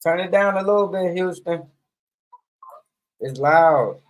Turn it down a little bit, Houston. It's loud.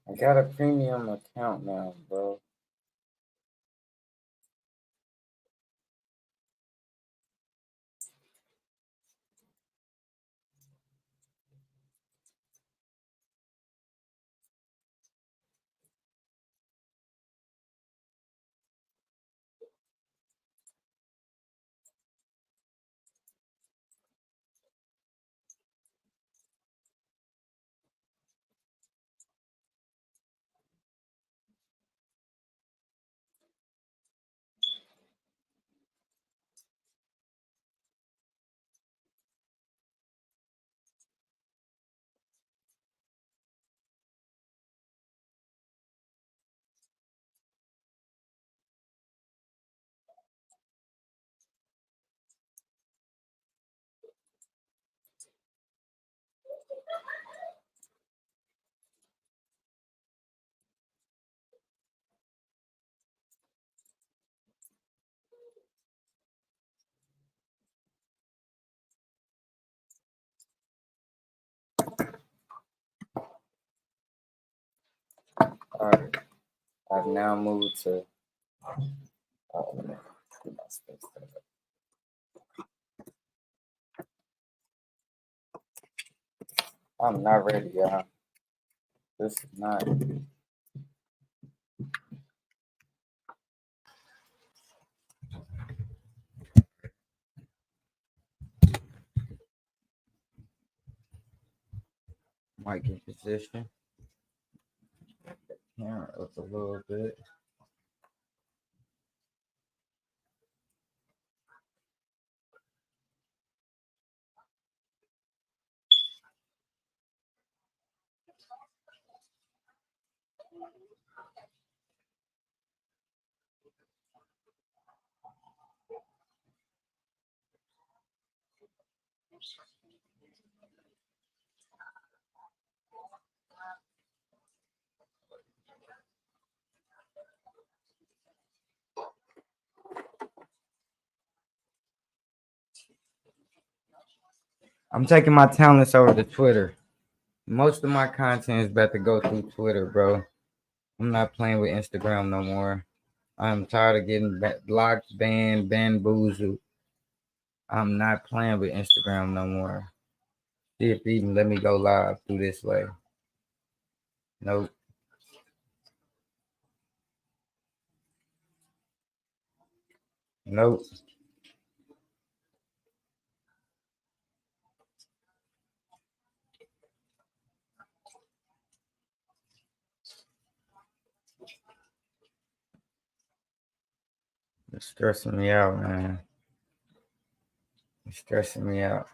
I got a premium account now, bro. Alright. I've now moved to. Let me get my space set up. I'm not ready, y'all. This is not. Might get position. Camera up a little bit. I'm taking my talents over to Twitter. Most of my content is about to go through Twitter, bro. I'm not playing with Instagram no more. I'm tired of getting blocked, banned, bamboozled. I'm not playing with Instagram no more. See if they even let me go live through this way. Nope. Nope. It's stressing me out, man. It's stressing me out.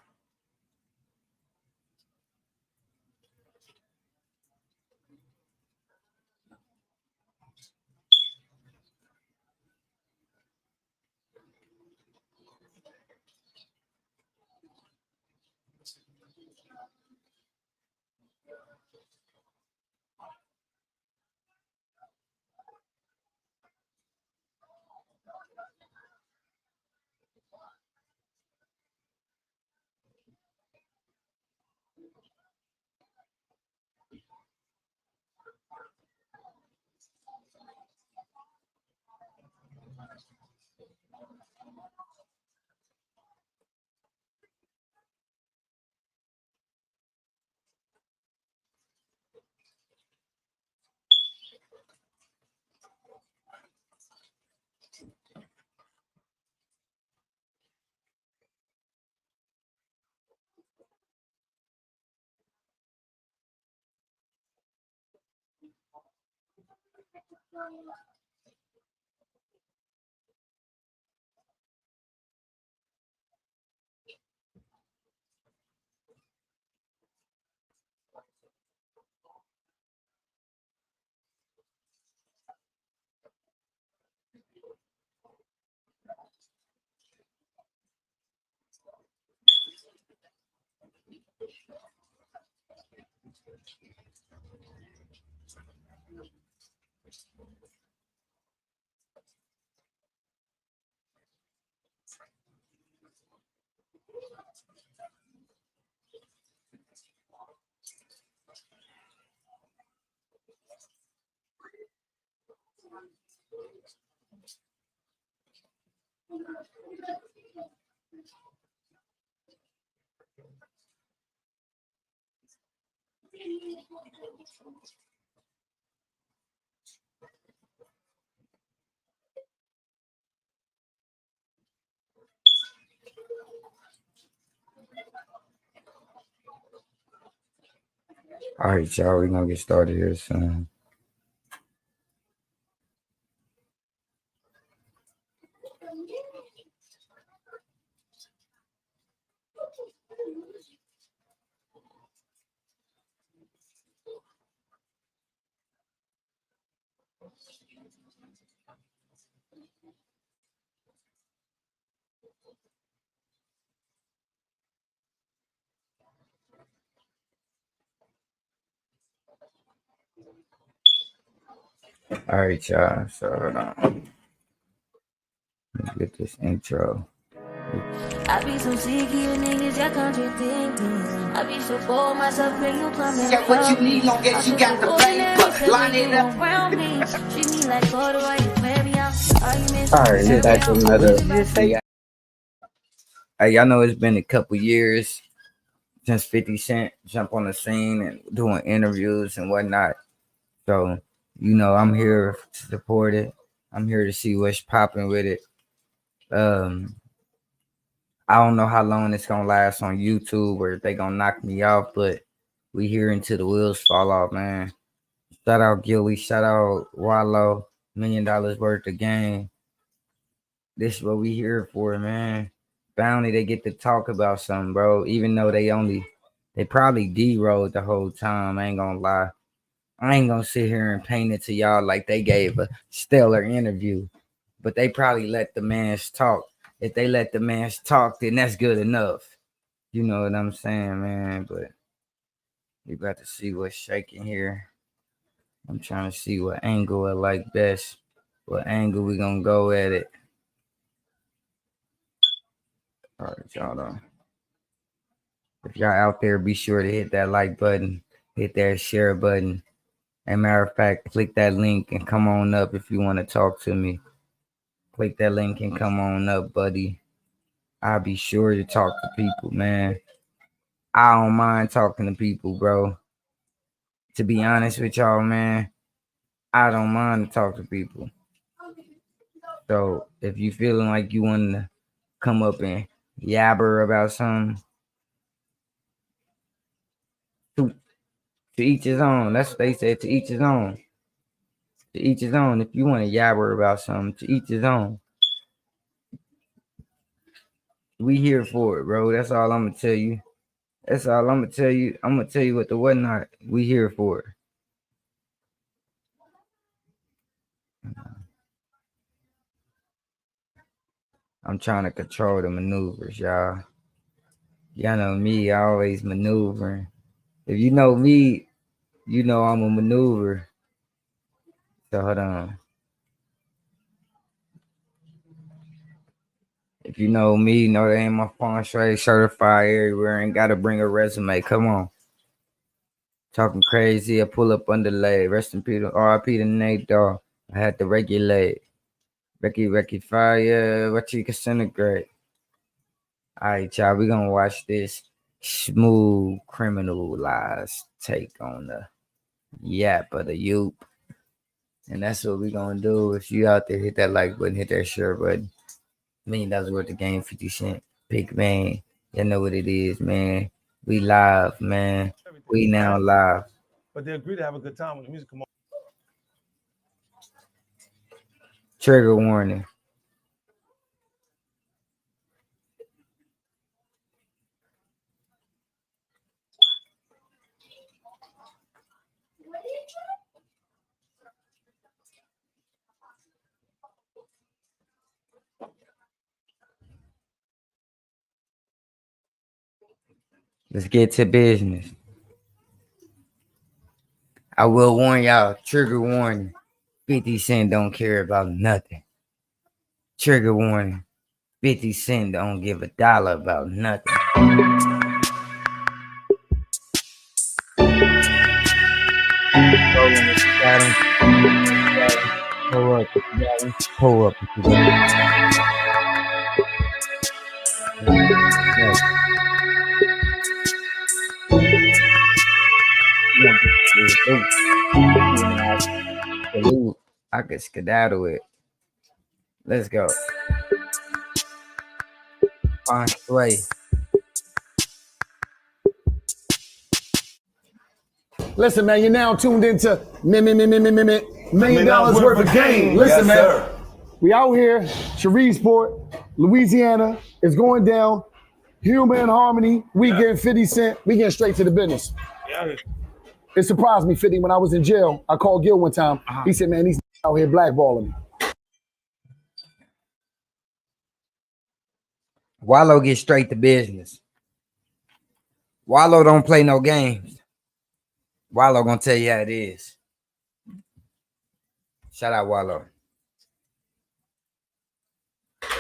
All right, y'all. We're going to get started here soon. All right, y'all. So hold on. Let's get this intro. I be so sick of you niggas, y'all contradicting. I be so bored myself, pray you come and Get what you need, long as you got the paper. Line it up. around me. Treat me like water while you play me out. Arguments, All right, shit, back to another. hey, Hey, y'all know it's been a couple years since 50 Cent jumped on the scene and doing interviews and whatnot. So, you know, I'm here to support it. I'm here to see what's popping with it. I don't know how long it's gonna last on YouTube or if they gonna knock me off, but we here until the wheels fall off, man. Shout out Gilly, shout out Wallow, $1 million worth of game. This is what we here for, man. Finally, they get to talk about something, bro. Even though they probably D-rolled the whole time. I ain't gonna lie. I ain't gonna sit here and paint it to y'all like they gave a stellar interview, but they probably let the mans talk. If they let the mans talk, then that's good enough. You know what I'm saying, man? But we got to see what's shaking here. I'm trying to see what angle I like best. What angle we gonna go at it. All right, y'all though. If y'all out there, be sure to hit that like button, hit that share button. And matter of fact, click that link and come on up if you want to talk to me. Click that link and come on up, buddy. I'll be sure to talk to people, man. I don't mind talking to people, bro. To be honest with y'all, man, I don't mind to talk to people. So if you feeling like you want to come up and yabber about something, to each his own. That's what they said, to each his own. To each his own. If you want to yabber about something, to each his own. We here for it, bro. That's all I'm gonna tell you. That's all I'm gonna tell you. I'm gonna tell you what the whatnot. We here for it. I'm trying to control the maneuvers, y'all. Y'all know me, I always maneuvering. If you know me, you know I'm a maneuver. So hold on. If you know me, know they ain't my phone straight certified everywhere. Ain't gotta bring a resume. Come on. Talking crazy, I pull up underlay. Rest in peace, RIP to Nate Dogg. I had to regulate. Becky fire, what you can disintegrate. Alright, y'all, we gonna watch this smooth criminalized take on the yap of the youth. And that's what we gonna do. If you out there, hit that like button, hit that share button. $1 million worth of game, 50 Cent. Big man. You know what it is, man. We live, man. We now live. But they agree to have a good time when the music come on. Trigger warning. Let's get to business. I will warn y'all, trigger warning. 50 Cent don't care about nothing. Trigger warning. 50 Cent don't give $1 about nothing. Pull up. I could skedaddle it. Let's go. Fine way. Listen, man, you're now tuned into $1 million worth of game. Listen, man, sir. We out here, Shreveport, Louisiana. It's going down. Human Harmony. We getting 50 Cent. We getting straight to the business. Yeah. It surprised me, 50, when I was in jail. I called Gil one time. He said, man, these out here blackballing me. Wallow get straight to business. Wallow don't play no games. Wallow gonna tell you how it is. Shout out Wallow.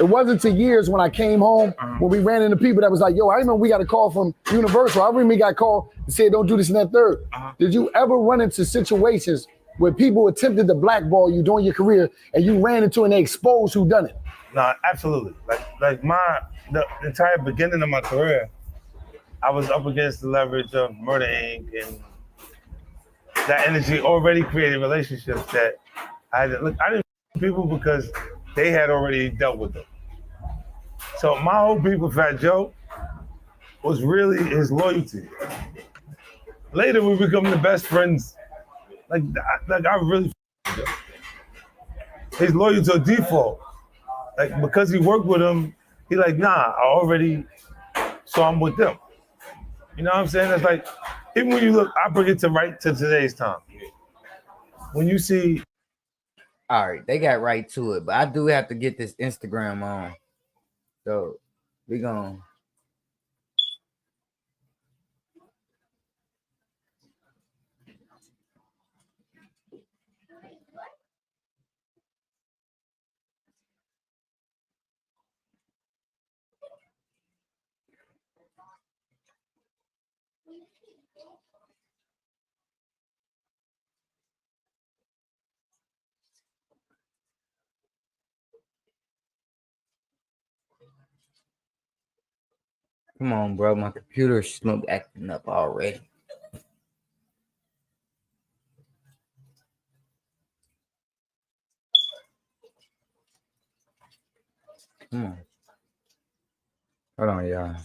It wasn't to years when I came home when we ran into people that was like, yo, I remember we got a call from Universal. I remember we got called and said, don't do this and that third. Did you ever run into situations where people attempted to blackball you during your career and you ran into and they exposed who done it? No, absolutely. Like the entire beginning of my career, I was up against the leverage of Murder Inc. and that energy already created relationships that I didn't people because they had already dealt with them. So my whole beef with Fat Joe was really his loyalty. Later we become the best friends. Like I really his loyalty to a default. Like because he worked with him, he like, nah, I already saw him with them. You know what I'm saying? It's like, even when you look, I bring it to today's time. When you see, All right, they got right to it, but I do have to get this Instagram on. So we gonna. Come on, bro. My computer's acting up already. Come on. Hold on, y'all.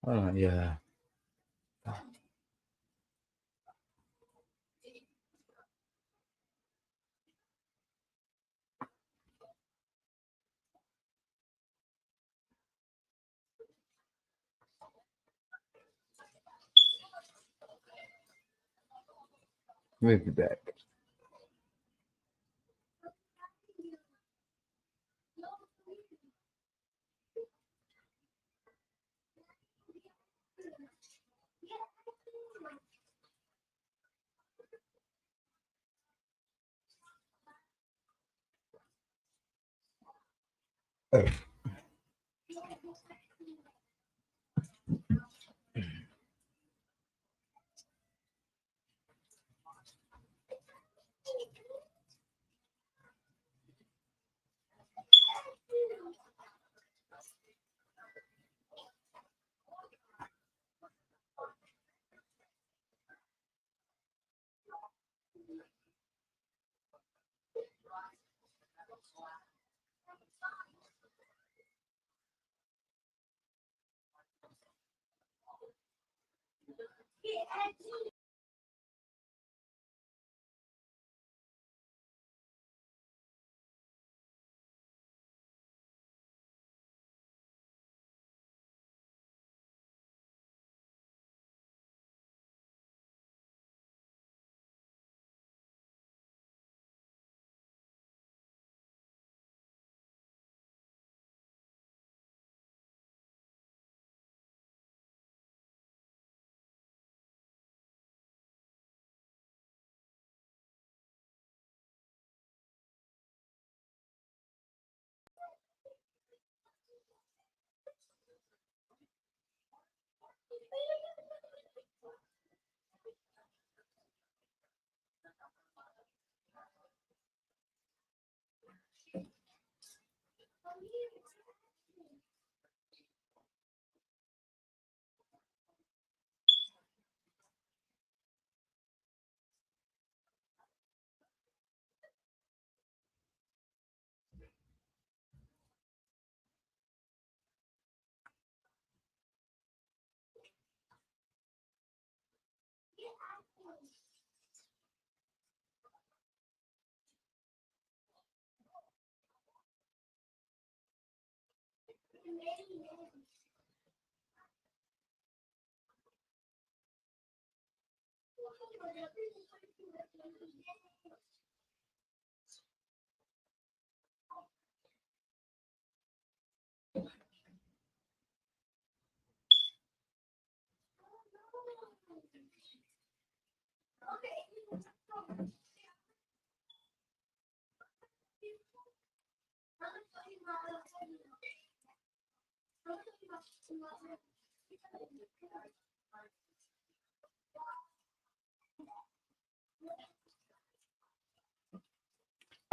Hold on, yeah. We'll be back.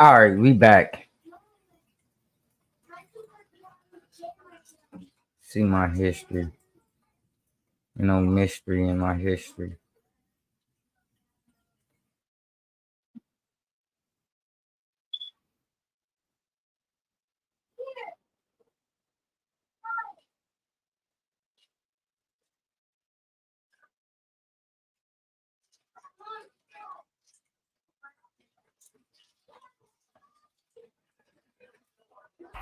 All right, we back. See my history. You know, mystery in my history.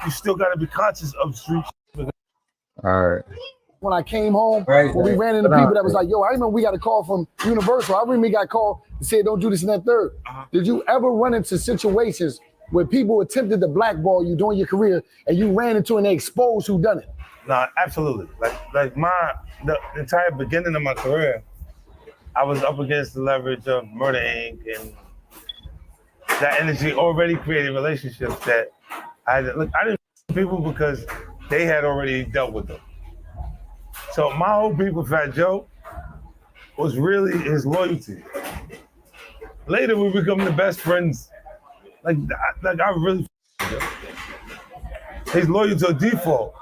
You still got to be conscious of street. All right. When I came home, Right, when we right. ran into Hold on. people that was like, yo, I remember we got a call from Universal. I remember we got called and said, don't do this and that third. Did you ever run into situations where people attempted to blackball you during your career and you ran into and they exposed who done it? No, absolutely. Like the entire beginning of my career, I was up against the leverage of Murder Inc. and that energy already created relationships that I didn't people because they had already dealt with them. So my whole beef with Fat Joe was really his loyalty. Later we become the best friends. Like I really he's loyal to a default.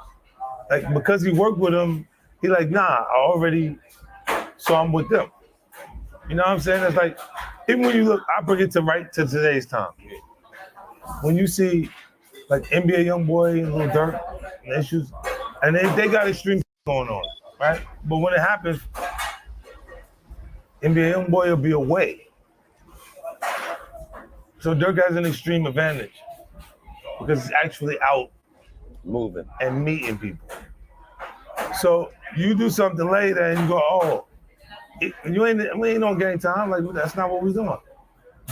Like because he worked with him, he like, nah, I already so I'm with them. You know what I'm saying? It's like, even when you look, I bring it to right to today's time. When you see like NBA Youngboy and Lil Durk and issues, and they got extreme going on, right? But when it happens, NBA Youngboy will be away. So Durk has an extreme advantage because he's actually out moving and meeting people. So you do something later and you go, oh, we ain't on game time. Like that's not what we're doing.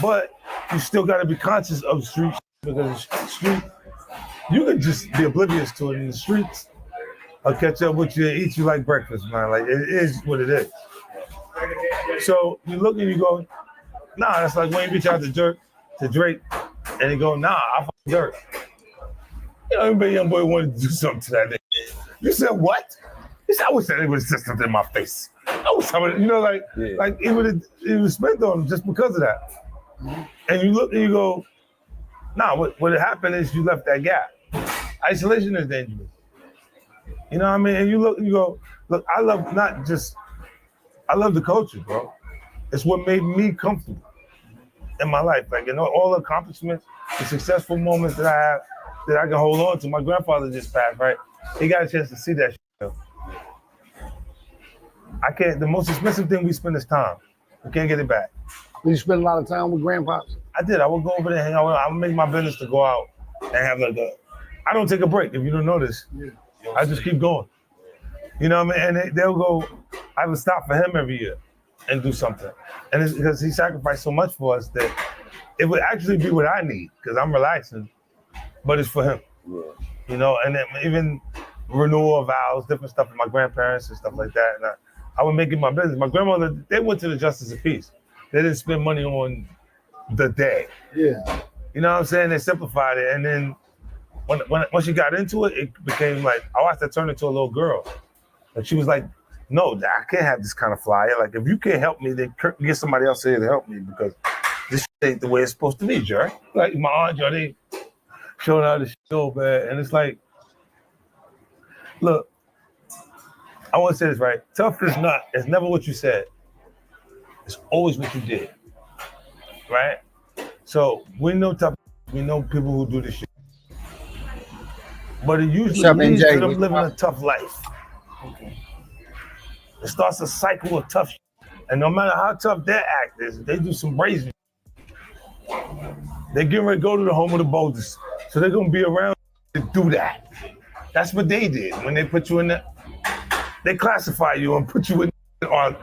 But you still got to be conscious of street because street, you can just be oblivious to it in the streets. I'll catch up with you and eat you like breakfast, man. Like it is what it is. So you look and you go, nah, that's like when you reach out to Drake, and he go, nah, I fuck Dirk. You know, everybody young boy wanted to do something to that nigga. You said what? He said, I wish that nigga would have said something in my face. I wish somebody, you know, like it was spent on him just because of that. And you look and you go, nah, what happened is you left that gap. Isolation is dangerous. You know what I mean? And you look and you go, look, I love the culture, bro. It's what made me comfortable in my life. Like, you know, all the accomplishments, the successful moments that I have that I can hold on to. My grandfather just passed, right? He got a chance to see that shit. The most expensive thing we spend is time. We can't get it back. Did you spend a lot of time with grandpops? I did. I would go over there and hang out. I would make my business to go out and have I don't take a break, if you don't know this. I just keep going. You know what I mean? And they'll go, I would stop for him every year and do something. And it's because he sacrificed so much for us that it would actually be what I need because I'm relaxing, but it's for him. Yeah. You know, and then even renewal of vows, different stuff with my grandparents and stuff like that. And I would make it my business. My grandmother, they went to the Justice of Peace. They didn't spend money on the day. Yeah. You know what I'm saying? They simplified it. And then when she got into it, it became like, I watched her turn into a little girl. And she was like, no, I can't have this kind of flyer. Like, if you can't help me, then get somebody else here to help me because this shit ain't the way it's supposed to be, Jerry. Like, my aunt, they showing out the shit so bad. And it's like, look, I want to say this, right? Tough it's never what you said. It's always what you did, right? So we know tough, we know people who do this shit. But it usually leads to them living a tough life. Okay. It starts a cycle of tough shit. And no matter how tough their act is, they do some brazen shit. They're getting ready to go to the home of the boldest. So they're going to be around to do that. That's what they did when they put you in there. They classify you and put you in on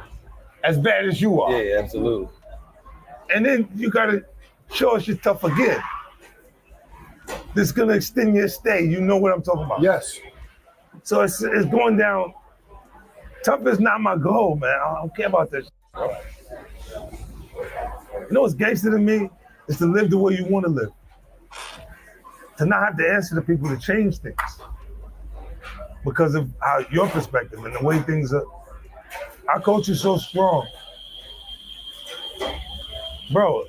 as bad as you are. Yeah, absolutely. And then you got to show us you're tough again. This is going to extend your stay. You know what I'm talking about. Yes. So it's going down. Tough is not my goal, man. I don't care about that shit, bro. You know what's gangster to me? Is to live the way you want to live. to not have to answer to people to change things because of how your perspective and the way things are. Our culture is so strong. Bro,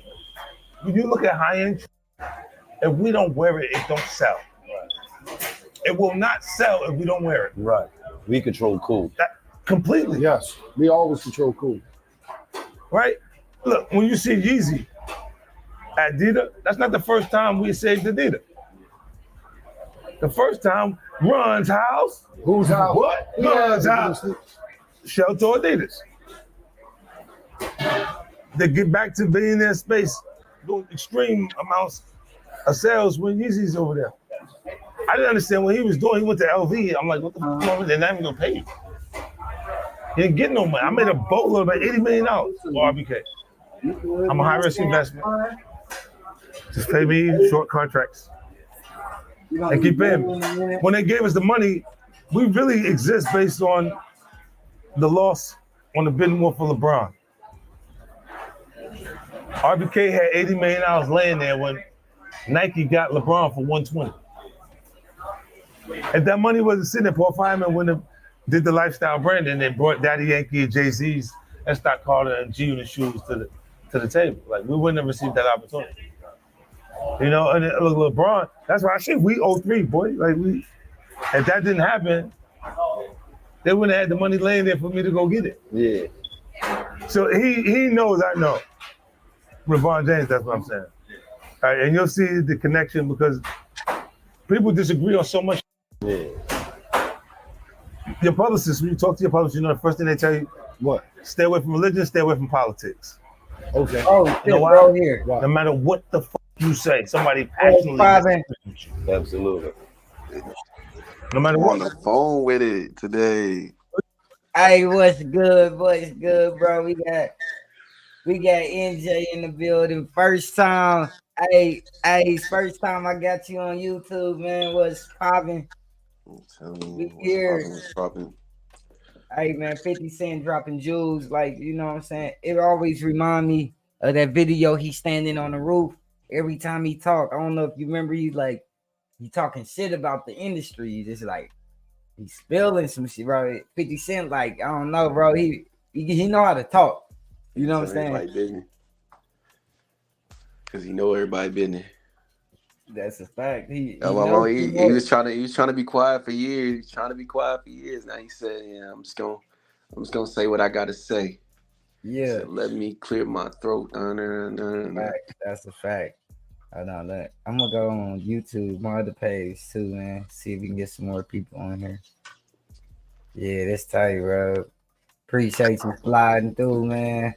when you look at high-end, if we don't wear it, it don't sell. It will not sell if we don't wear it. Right. We control cool. That, completely. Yes, we always control cool. Right? Look, when you see Yeezy at Adidas, that's not the first time we saved Adidas. The first time, Run's house. Whose house? What? Run's house. Shell to Adidas. They get back to billionaire space, doing extreme amounts of sales when Yeezy's over there. I didn't understand what he was doing. He went to LV. I'm like, what the fuck? They're not even gonna pay you. He didn't get no money. I made a boatload, about $80 million for RBK. I'm a high risk investment. Just pay me short contracts and keep paying me. When they gave us the money, we really exist based on the loss on the bidding war for LeBron. RBK had $80 million laying there when Nike got LeBron for $120. If that money wasn't sitting there, Paul Fireman wouldn't have did the lifestyle brand and they brought Daddy Yankee and Jay-Z's and Scott Carter and G-Unit shoes to the table. Like, we wouldn't have received that opportunity. You know, and look, LeBron, that's why I say we 03, boy. Like, if that didn't happen, they wouldn't have had the money laying there for me to go get it. Yeah. So he knows I know. LeBron James, that's what I'm saying. All right, and you'll see the connection because people disagree on so much. Yeah. Your publicist, when you talk to your publicist, you know the first thing they tell you, What? stay away from religion, stay away from politics. Okay. Oh, shit, You know why? bro, here. No matter what the fuck you say, somebody passionately Five-in. Absolutely. no matter I'm on what. the phone with it today. Hey, what's good? What's good, bro? We got NJ in the building. First time, first time I got you on YouTube, man. Was popping. I'm telling We you, here. what's popping. Hey, man, 50 Cent dropping jewels, like, you know what I'm saying? It always remind me of that video he standing on the roof every time he talk. I don't know if you remember, he talking shit about the industry. He's just like, he's spilling some shit, bro. 50 Cent, like, I don't know, bro. He know how to talk. You know what I'm saying? Everybody business. Cause he know everybody business. That's a fact. He was trying to be quiet for years. He's trying to be quiet for years. Now he said, "Yeah, I'm just gonna say what I gotta say." Yeah, Said, let me clear my throat. fact. That's a fact. I know that. I'm gonna go on YouTube, my other page too, man. See if we can get some more people on here. Yeah, that's tight, bro. Appreciate you sliding through, man.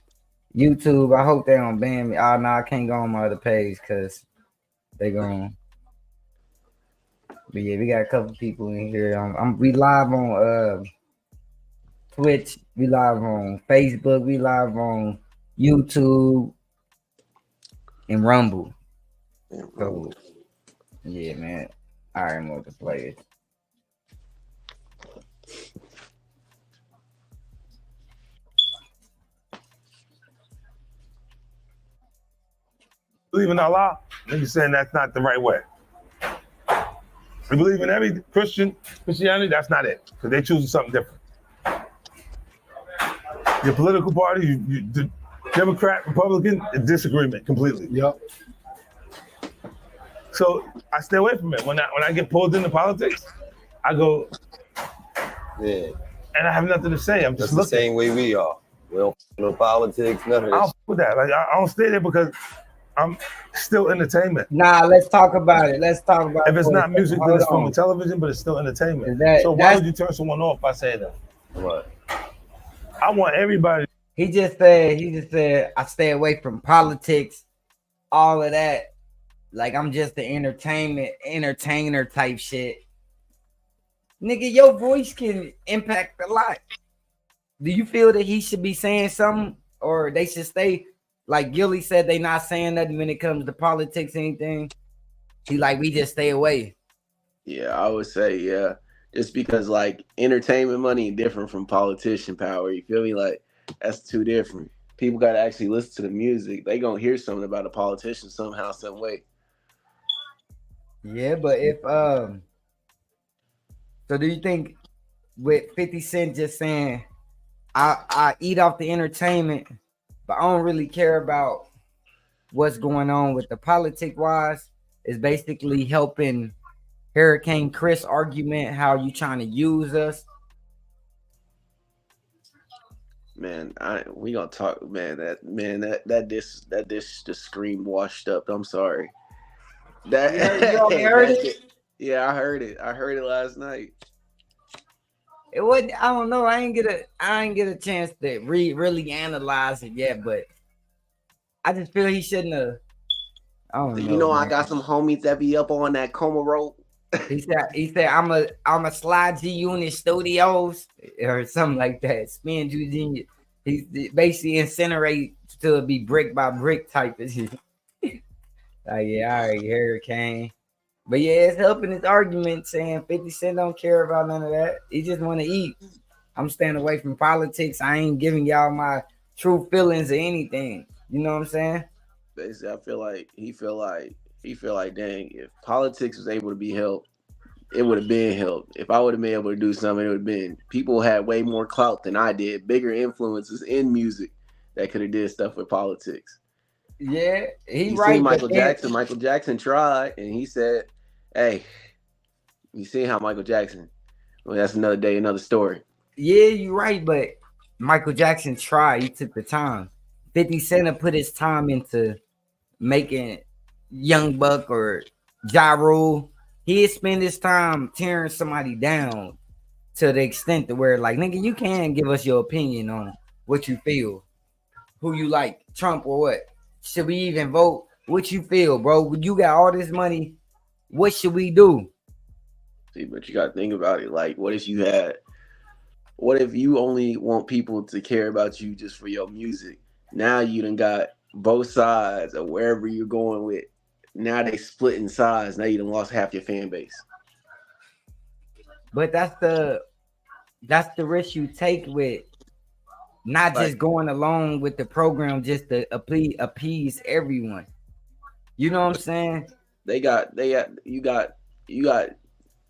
YouTube, I hope they don't ban me. Oh no, I can't go on my other page because they going. But yeah, we got a couple people in here. We live on Twitch, we live on Facebook, we live on YouTube and Rumble. So yeah, man. I already know what to play it. Believe in Allah, niggas saying that's not the right way. We believe in every Christianity, that's not it. Because they choosing something different. Your political party, the Democrat, Republican, a disagreement completely. Yep. So I stay away from it. When I get pulled into politics, I go, Yeah. and I have nothing to say. I'm That's just the looking. same way we are. We don't no politics, none of I this. don't fuck with that. Like I don't stay there because I'm still entertainment. Nah, let's talk about it. Let's talk about If it's it. not music, then Hold it's from on. television, but it's still entertainment. So why That's- would you turn someone off by saying that? Right. I want everybody. He just said I stay away from politics, all of that. Like I'm just the entertainer type shit. Nigga, your voice can impact a lot. Do you feel that he should be saying something, or they should stay like Gilly said? They not saying nothing when it comes to politics, anything. He like we just stay away. Yeah, I would say yeah. Just because like entertainment money different from politician power. You feel me? Like that's too different. People gotta actually listen to the music. They gonna hear something about a politician somehow, some way. Yeah, but if so do you think with 50 Cent just saying I eat off the entertainment, but I don't really care about what's going on with the politic wise, is basically helping Hurricane Chris argument how you trying to use us? Man, we gonna talk, man. That dish just screamed washed up. I'm sorry. You already heard it? Yeah, I heard it. I heard it last night. It wasn't. I don't know. I ain't get a chance to really analyze it yet, but I just feel he shouldn't have. I don't know. You know, I man. got some homies that be up on that coma rope. He said I'm a slide G Unit Studios or something like that. Spin G Genius. He's basically incinerate to be brick by brick type of shit. Like, yeah, all right, Hurricane. But yeah, it's helping his argument saying 50 Cent don't care about none of that. He just want to eat. I'm staying away from politics. I ain't giving y'all my true feelings or anything. You know what I'm saying? Basically, I feel like he feel like, dang, if politics was able to be helped, it would have been helped. If I would have been able to do something, it would have been people had way more clout than I did, bigger influences in music that could have did stuff with politics. Yeah, You right. see Michael Jackson. Michael Jackson tried, and he said, "Hey, you see how Michael Jackson? Well, that's another day, another story." Yeah, you're right, but Michael Jackson tried. He took the time. 50 Cent put his time into making Young Buck or Ja Rule. He'd spend his time tearing somebody down to the extent to where, like, nigga, you can give us your opinion on what you feel, who you like, Trump or what. Should we even vote? What you feel, bro? You got all this money. What should we do? See, but you got to think about it. Like, what if you only want people to care about you just for your music? Now you done got both sides of wherever you're going with. Now they splitting sides. Now you done lost half your fan base. But that's the risk you take with not just going along with the program just to appease everyone. You know what I'm saying? You got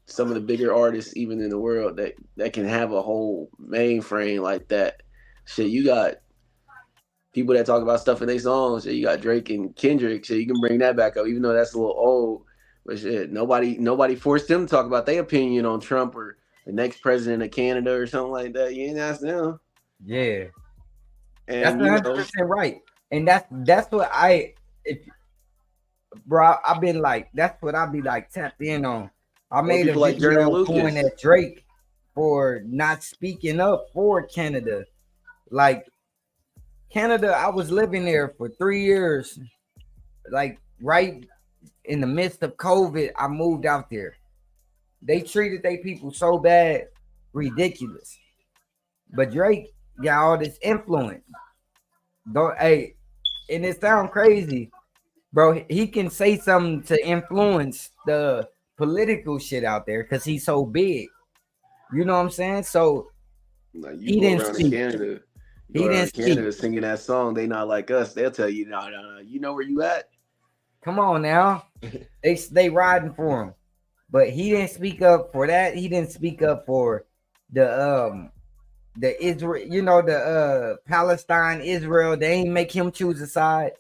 some of the bigger artists even in the world that can have a whole mainframe like that. Shit, you got people that talk about stuff in their songs. Shit, you got Drake and Kendrick. Shit, you can bring that back up, even though that's a little old. But shit, nobody forced them to talk about their opinion on Trump or the next president of Canada or something like that. You ain't asked them. Yeah, and that's 100% right. And that's what I've been like. That's what I be like tapped in on. I made a video going at Drake for not speaking up for Canada. Like Canada, I was living there for 3 years. Like right in the midst of COVID, I moved out there. They treated their people so bad, ridiculous. But Drake got all this influence. And it sounds crazy, bro. He can say something to influence the political shit out there because he's so big. You know what I'm saying? So like he didn't speak. Canada, he didn't speak. Canada singing that song. They not like us. They'll tell you, no. You know where you at? Come on now. they riding for him. But he didn't speak up for that. He didn't speak up for the Israel, the Palestine, Israel. They ain't make him choose a side.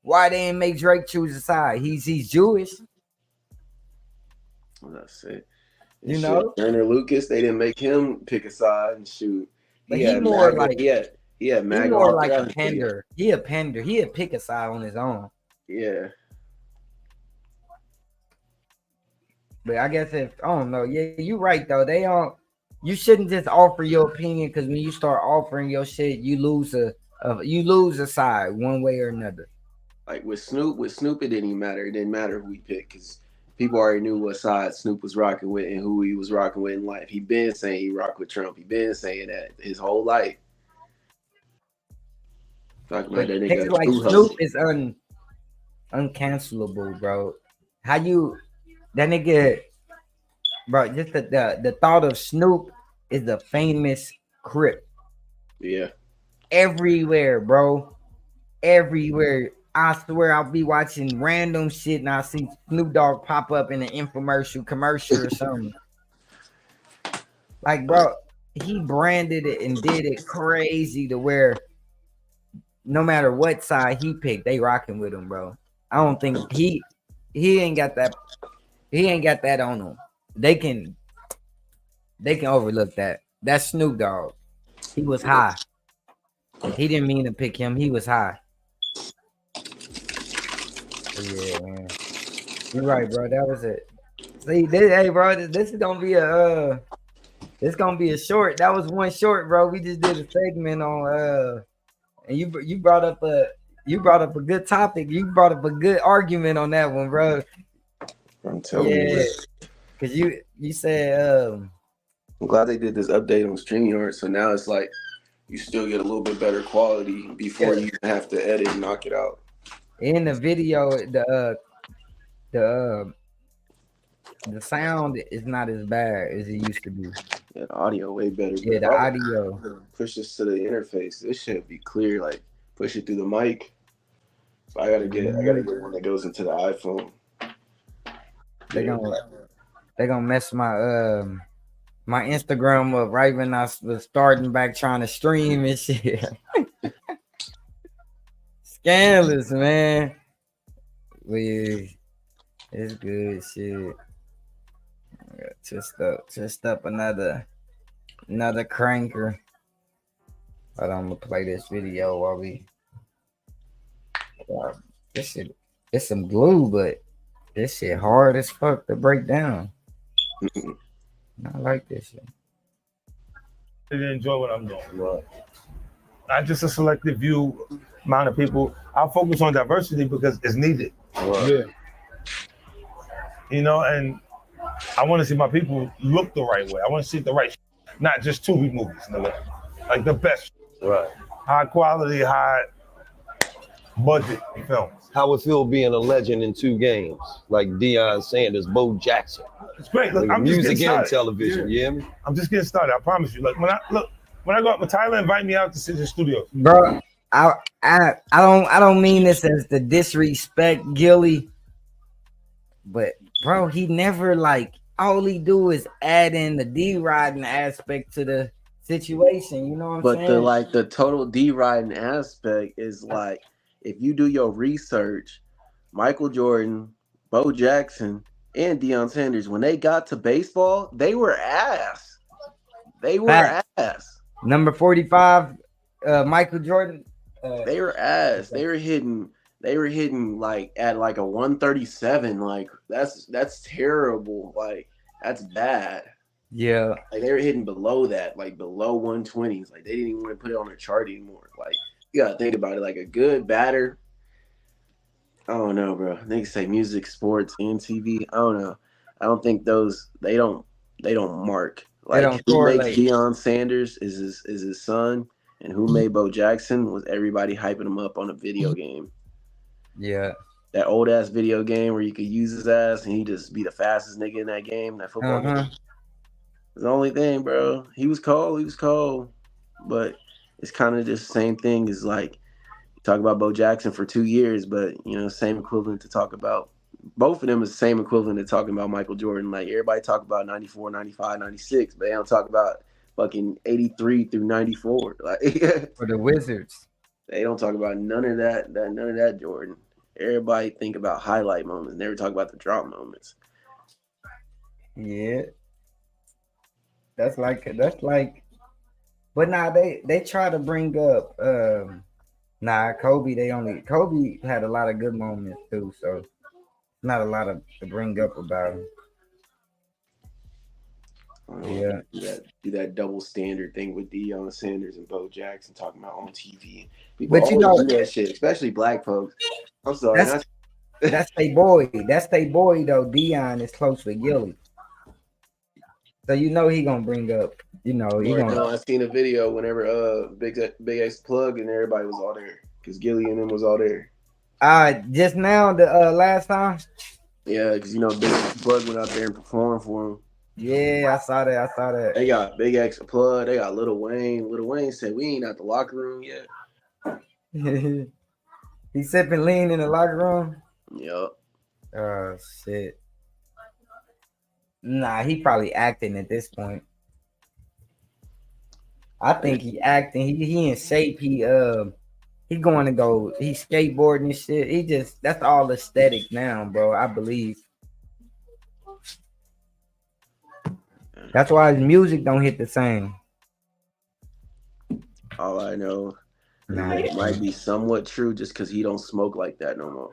Why they ain't make Drake choose a side? He's Jewish. That's it. You know, Turner Lucas, they didn't make him pick a side and shoot. But he more like more like a pender. He a pender. He'd pick a side on his own. Yeah. But I guess I don't know. Yeah, you're right though. You shouldn't just offer your opinion because when you start offering your shit, you lose a side one way or another. Like with Snoop, it didn't even matter. It didn't matter who we picked because people already knew what side Snoop was rocking with and who he was rocking with in life. He been saying he rocked with Trump. He been saying that his whole life. Talking about that nigga like Snoop is uncancelable, bro. That nigga, bro, just the thought of Snoop is a famous Crip. Yeah. Everywhere, bro. Everywhere. I swear I'll be watching random shit and I see Snoop Dogg pop up in an commercial or something. Like, bro, he branded it and did it crazy to where no matter what side he picked, they rocking with him, bro. I don't think he ain't got that. He ain't got that on him. They can overlook that. That's Snoop Dogg. He was high. He didn't mean to pick him. He was high. Yeah, man. You're right, bro. That was it. See, hey, bro, this is gonna be a short. That was one short, bro. We just did a segment on and you brought up a good topic. You brought up a good argument on that one, bro. I'm telling you. Because you said I'm glad they did this update on StreamYard. So now it's like you still get a little bit better quality before you have to edit and knock it out. In the video, the sound is not as bad as it used to be. Yeah, the audio way better. Yeah, the audio. Push this to the interface. This should be clear. Like push it through the mic. So I gotta get one that goes into the iPhone. They gonna mess my my Instagram up right when I was starting back trying to stream and shit. Scandalous, man. It's good shit. Just up another cranker. But I'm gonna play this video while we. This shit, it's some glue, but this shit hard as fuck to break down. I like this shit. I enjoy what I'm doing. Right. Not just a selective view amount of people. I focus on diversity because it's needed. Right. Yeah. You know, and I want to see my people look the right way. I want to see the right, not just Tubi movies, like the best, Right. high quality, high budget films. How it feel being a legend in 2 games, like Deion Sanders, Bo Jackson. It's great. Look, Like I'm just music getting and started. television. You hear me? I'm just getting started. I promise you. Like when I go up, when Tyler invite me out to sit in the studio, Bro, I don't mean this as the disrespect Gilly, but bro, he never like all he do is add in the D-riding aspect to the situation. You know what I'm But saying? the total D-riding aspect is like if you do your research, Michael Jordan, Bo Jackson, and Deion Sanders, when they got to baseball, they were ass. They were Fact. ass. Number 45, Michael Jordan. They were ass. They were hitting like at like a 137. Like that's terrible. Like that's bad. Yeah, Like they were hitting below that, like below 120s. Like they didn't even want to put it on their chart anymore. Like you gotta think about it. Like a good batter. I don't know, bro. Niggas say music, sports, and TV. I don't know. I don't think those they don't mark. Like don't who correlate. makes Deion Sanders is his son, and who made Bo Jackson was everybody hyping him up on a video game. yeah. That old ass video game where you could use his ass and he just be the fastest nigga in that game, that football game. It's the only thing, bro. He was cold. But it's kind of just the same thing as like talk about Bo Jackson for 2 years, but you know, same equivalent to talk about both of them is the same equivalent to talking about Michael Jordan. Like everybody talk about 94, 95, 96, but they don't talk about fucking 83 through 94. Like For the Wizards. they don't talk about none of that Jordan. Everybody think about highlight moments, never talk about the drop moments. Yeah. That's like but nah, they try to bring up Kobe had a lot of good moments too, so not a lot to bring up about him. Yeah. Do that double standard thing with Deion Sanders and Bo Jackson talking about on TV. But you always know- do that shit, especially black folks. I'm sorry. That's they boy. That's they boy though. Deion is close with Gilly. So you know he gonna bring up, he gonna I seen a video whenever Big X Plug and everybody was all there because Gilly and them was all there. just now the last time. Yeah, because Big X Plug went out there and performed for him. Yeah, I saw that. They got Big X Plug. They got Lil Wayne. Lil Wayne said we ain't at the locker room yet. He sipping lean in the locker room. Yup. Oh shit. Nah, he probably acting at this point. I think he acting. He in shape. He going to go. He skateboarding and shit. He just that's all aesthetic now, bro. I believe. That's why his music don't hit the same. All I know, Nah, it might be somewhat true just because he don't smoke like that no more.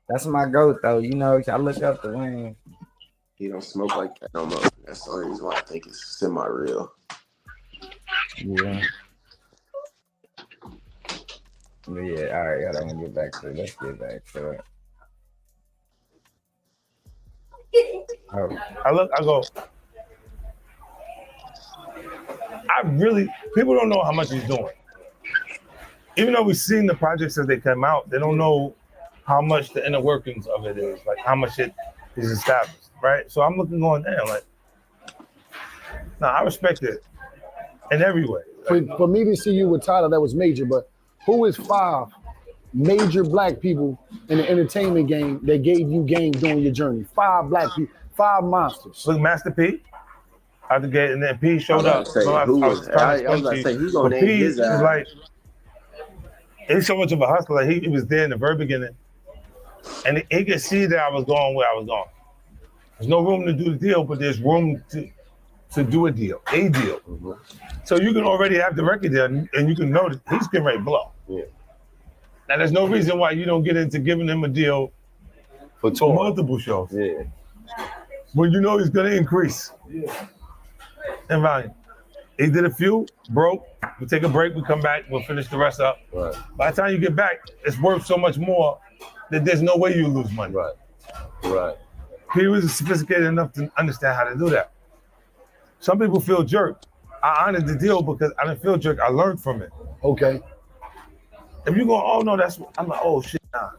that's my goat though. You know, I look up to Wayne. He don't smoke like that no more. That's the only reason why I think it's semi-real. Yeah. But yeah, all right, I don't get back to it. Let's get back to it. Oh, I go. People don't know how much he's doing. Even though we've seen the projects as they come out, they don't know how much the inner workings of it is, like how much it is established, right? So I'm looking going down, like, no, I respect it in every way. Like, For me to see you with Tyler, that was major. But who is 5 major black people in the entertainment game that gave you game during your journey? 5 black people, 5 monsters. look, Master P out the gate, and then P showed up. I was about to say, who's gonna name P his was ass? like, he's so much of a hustler. Like he was there in the very beginning, and he could see that I was going where I was going. There's no room to do the deal, but there's room to do a deal. So you can already have the record there, and you can know that he's getting ready to blow. Yeah. Now there's no reason why you don't get into giving him a deal For for tour. multiple shows. Yeah. When you know he's gonna increase in value. He did a few, broke. We take a break, we come back, we'll finish the rest up. Right. By the time you get back, it's worth so much more that there's no way you lose money. Right. Right. He was sophisticated enough to understand how to do that. Some people feel jerked. I honored the deal because I didn't feel jerked. I learned from it. Okay. If you go, oh no, I'm like, oh shit, nah.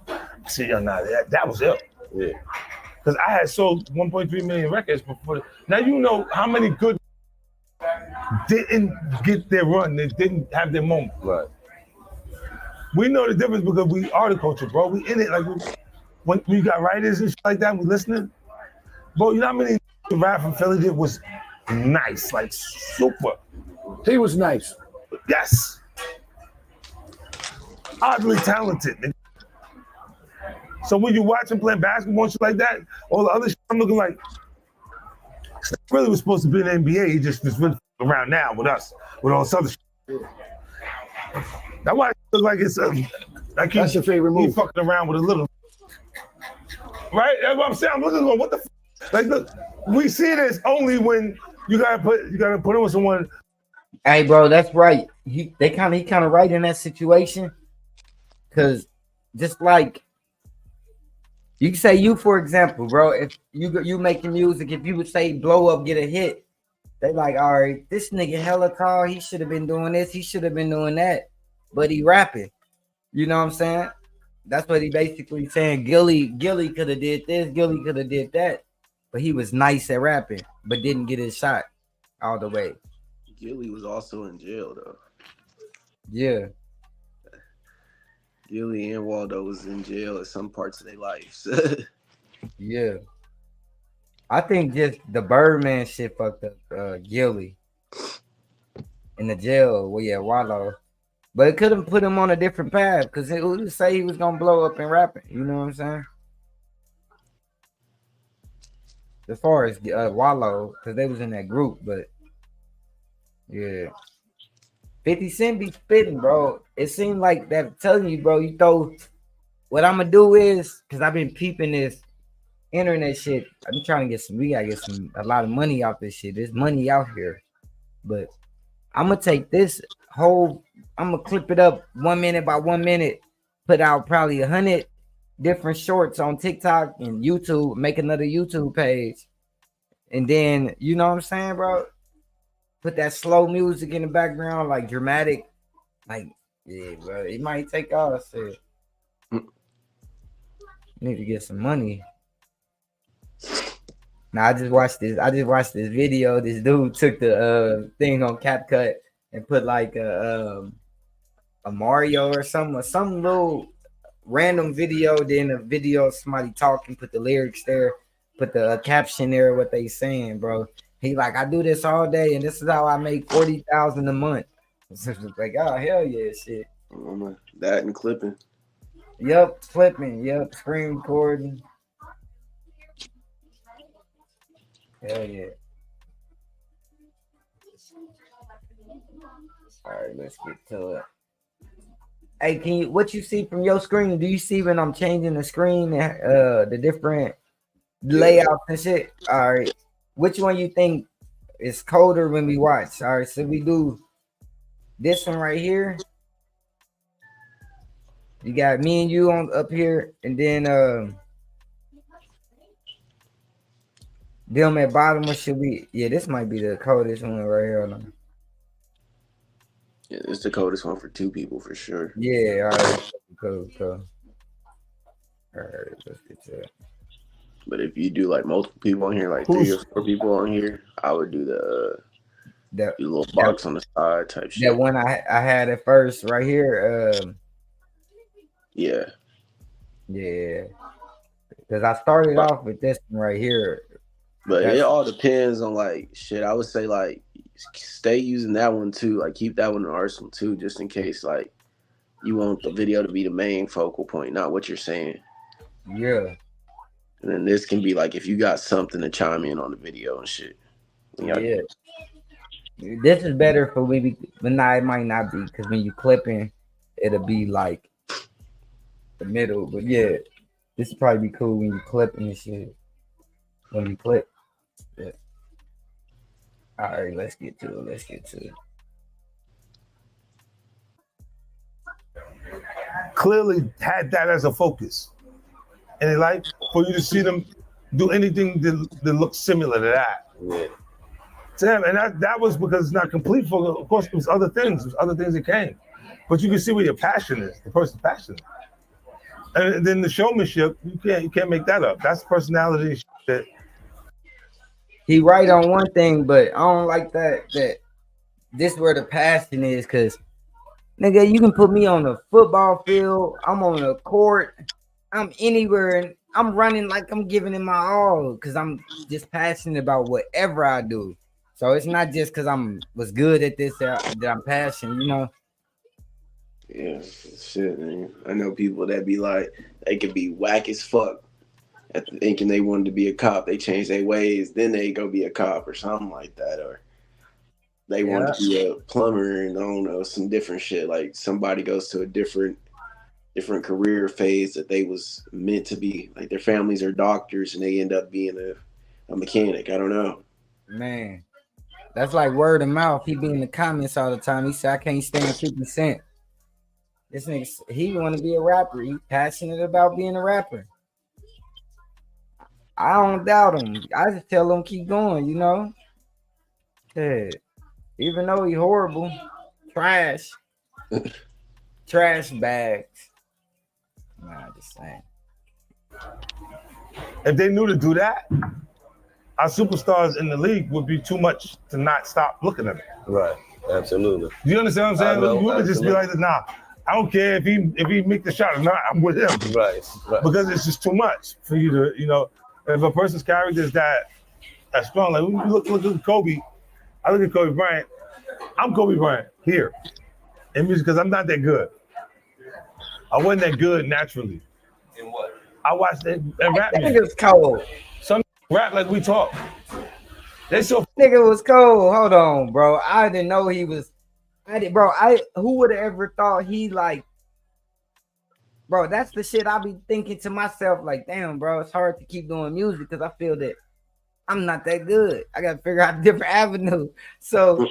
See, nah, that was it. Yeah. Because I had sold 1.3 million records before. Now you know how many good didn't get their run. They didn't have their moment. Right. We know the difference because we are the culture, bro. We in it. Like when we got writers and shit like that, we listening. Bro, you know how many rap from Philly did was nice, like super. He was nice. Yes. Oddly talented. So when you watch him playing basketball and shit like that, all the other shit, I'm looking like, Steph really was supposed to be in the NBA. He just was really around now with us, with all this other shit. That's why it looks like it's like That's your favorite He move. fucking around with a little, right? That's what I'm saying. I'm looking going, what the like? Look, we see this only when you gotta put him with someone. hey, bro, that's right. He kind of right in that situation, cause just like you can say, you for example, bro, if you making music, if you would say blow up, get a hit, they like, all right, this nigga hella tall. He should have been doing this. He should have been doing that, but he rapping. You know what I'm saying? That's what he basically saying. Gilly could have did this. Gilly could have did that, but he was nice at rapping, but didn't get his shot all the way. Gilly was also in jail though. Yeah. Gilly and Waldo was in jail at some parts of their lives. Yeah. I think just the Birdman shit fucked up Gilly in the jail. Well, yeah, Wallow. But it could have put him on a different path because it would say he was gonna blow up in rapping. You know what I'm saying? As far as Wallow, because they was in that group, but yeah. 50 Cent be spitting, bro. It seemed like that. I'm telling you, bro, you throw. What I'm gonna do is, because I've been peeping this internet shit. I'm trying to get some. We gotta get a lot of money off this shit. There's money out here, but I'm gonna take this whole. I'm gonna clip it up 1 minute by 1 minute. Put out probably 100 different shorts on TikTok and YouTube. Make another YouTube page, and then you know what I'm saying, bro. Put that slow music in the background, like dramatic, like yeah, bro. It might take off. Shit. Need to get some money. Now I just watched this video. This dude took the thing on CapCut and put like a a Mario or some little random video, then a video of somebody talking, put the lyrics there, put the caption there, what they saying, bro. He like, I do this all day, and this is how I make 40,000 a month. It's like, oh hell yeah, shit. That and clipping. Yep, flipping. Yep, screen recording. Hell yeah. All right, let's get to it. Hey, can you what you see from your screen? Do you see when I'm changing the screen, the different layouts and shit? All right, which one you think is colder when we watch? All right, so we do this one right here. You got me and you on up here, and then them at bottom. What should we? Yeah, this might be the coldest one right here. Hold on. Yeah, it's the coldest one for two people for sure. Yeah, all right, cool. All right, let's get to it. But if you do like multiple people on here, like 3 or 4 people on here, I would do the little box on the side type shit. That one I had at first right here. Yeah. Because I started off with this one right here. But it all depends on like shit. I would say like stay using that one too. Like keep that one in the arsenal too, just in case like you want the video to be the main focal point, not what you're saying. Yeah. And then this can be like if you got something to chime in on the video and shit. Yeah. This is better for maybe, but nah, it might not be because when you clipping, it'll be like the middle. But yeah, this would probably be cool when you clipping and shit. When you clip. Yeah. All right, let's get to it. Clearly had that as a focus. And they like for you to see them do anything that looks similar to that. Yeah. Damn, and that was because it's not complete for, of course, it was other things. There's other things that came. But you can see where your passion is, the person's passion. And then the showmanship, you can't make that up. That's personality shit. He right on one thing, but I don't like that this where the passion is, because nigga, you can put me on the football field, I'm on the court, I'm anywhere, and I'm running like I'm giving it my all because I'm just passionate about whatever I do. So it's not just because was good at this that I'm passionate, you know. Yeah, shit, man. I know people that be like, they could be whack as fuck at thinking they wanted to be a cop. They change their ways, then they go be a cop or something like that, or they want to be a plumber and I don't know, some different shit. Like somebody goes to a different career phase that they was meant to be. Like their families are doctors and they end up being a mechanic. I don't know. Man, that's like word of mouth. He be in the comments all the time. He said, I can't stand 50 Cent. This nigga, he want to be a rapper. He passionate about being a rapper. I don't doubt him. I just tell him keep going, you know. Yeah. Even though he horrible, trash bags. Nah, just saying. If they knew to do that, our superstars in the league would be too much to not stop looking at it. Right. Absolutely. Do you understand what I'm saying? You would just be like, nah, I don't care if he make the shot or not, I'm with him. Right. Because it's just too much for you to, you know, if a person's character is that strong, like look at Kobe. I look at Kobe Bryant. I'm Kobe Bryant here in music because I'm not that good. I wasn't that good naturally. In what? I watched that rap That music. nigga was cold. Some rap like we talk. They so Nigga was cold. Hold on, bro. I didn't know he was. Who would have ever thought he like, bro? That's the shit I be thinking to myself. Like, damn, bro, it's hard to keep doing music because I feel that I'm not that good. I gotta figure out a different avenue. So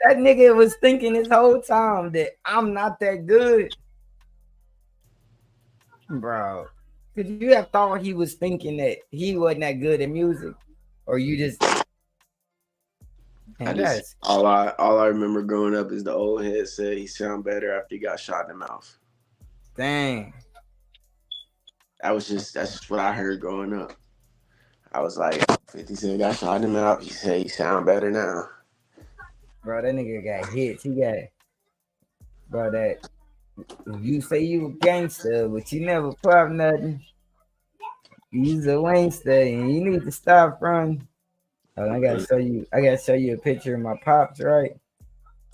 that nigga was thinking this whole time that I'm not that good, bro. Could you have thought he was thinking that he wasn't that good at music, or you just? All I remember growing up is the old head said he sound better after he got shot in the mouth. Dang. That's just what I heard growing up. I was like, 50 Cent got shot in the mouth. He said he sound better now. Bro, that nigga got hits. He got, bro, that You say you a gangster, but you never pop nothing. You's a wankster, and you need to stop from. Oh, I gotta show you. I gotta show you a picture of my pops, right?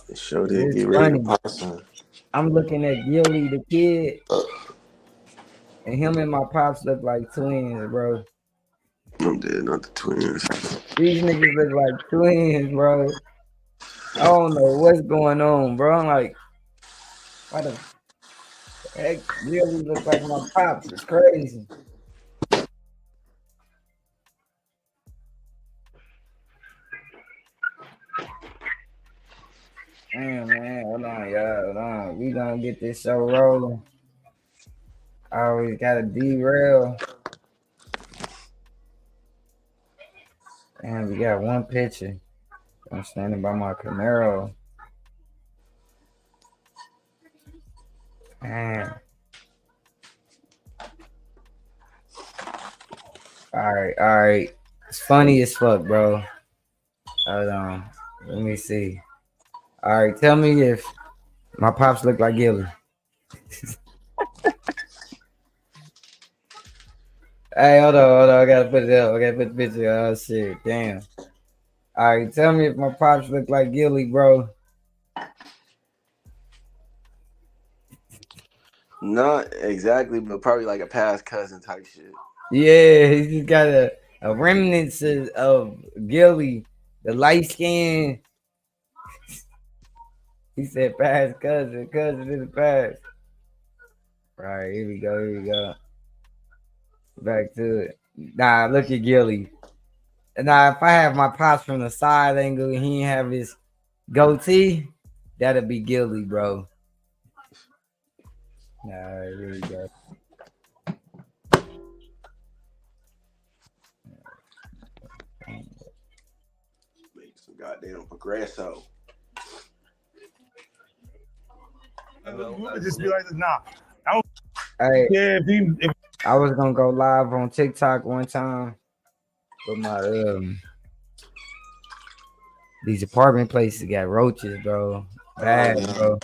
It sure did It's get ready to funny. pop some. I'm looking at Gilly the kid, and him and my pops look like twins, bro. I'm dead, not the twins. These niggas look like twins, bro. I don't know what's going on, bro. I'm like, why the heck Gilly look like my pops? It's crazy. Damn, man, hold on, y'all. Hold on. We gonna get this show rolling. I always gotta derail. Damn, we got one picture. I'm standing by my Camaro. Man. All right. It's funny as fuck, bro. Hold on. Let me see. All right, tell me if my pops look like Gilly. Hey, hold on. I gotta put it up. I gotta put the picture. Oh shit, damn. All right, tell me if my pops look like Gilly, bro. Not exactly, but probably like a past cousin type shit. Yeah, he just got a remnants of Gilly, the light skin. He said past cousin in the past. Right, here we go. Back to it. Nah, look at Gilly. Nah, if I have my pops from the side angle and he ain't have his goatee, that'd be Gilly, bro. Nah, here we go. Make some goddamn progresso. Just be like this. Nah. Hey, Yeah, if I was gonna go live on TikTok one time with my these apartment places got roaches, bro. Bad, bro.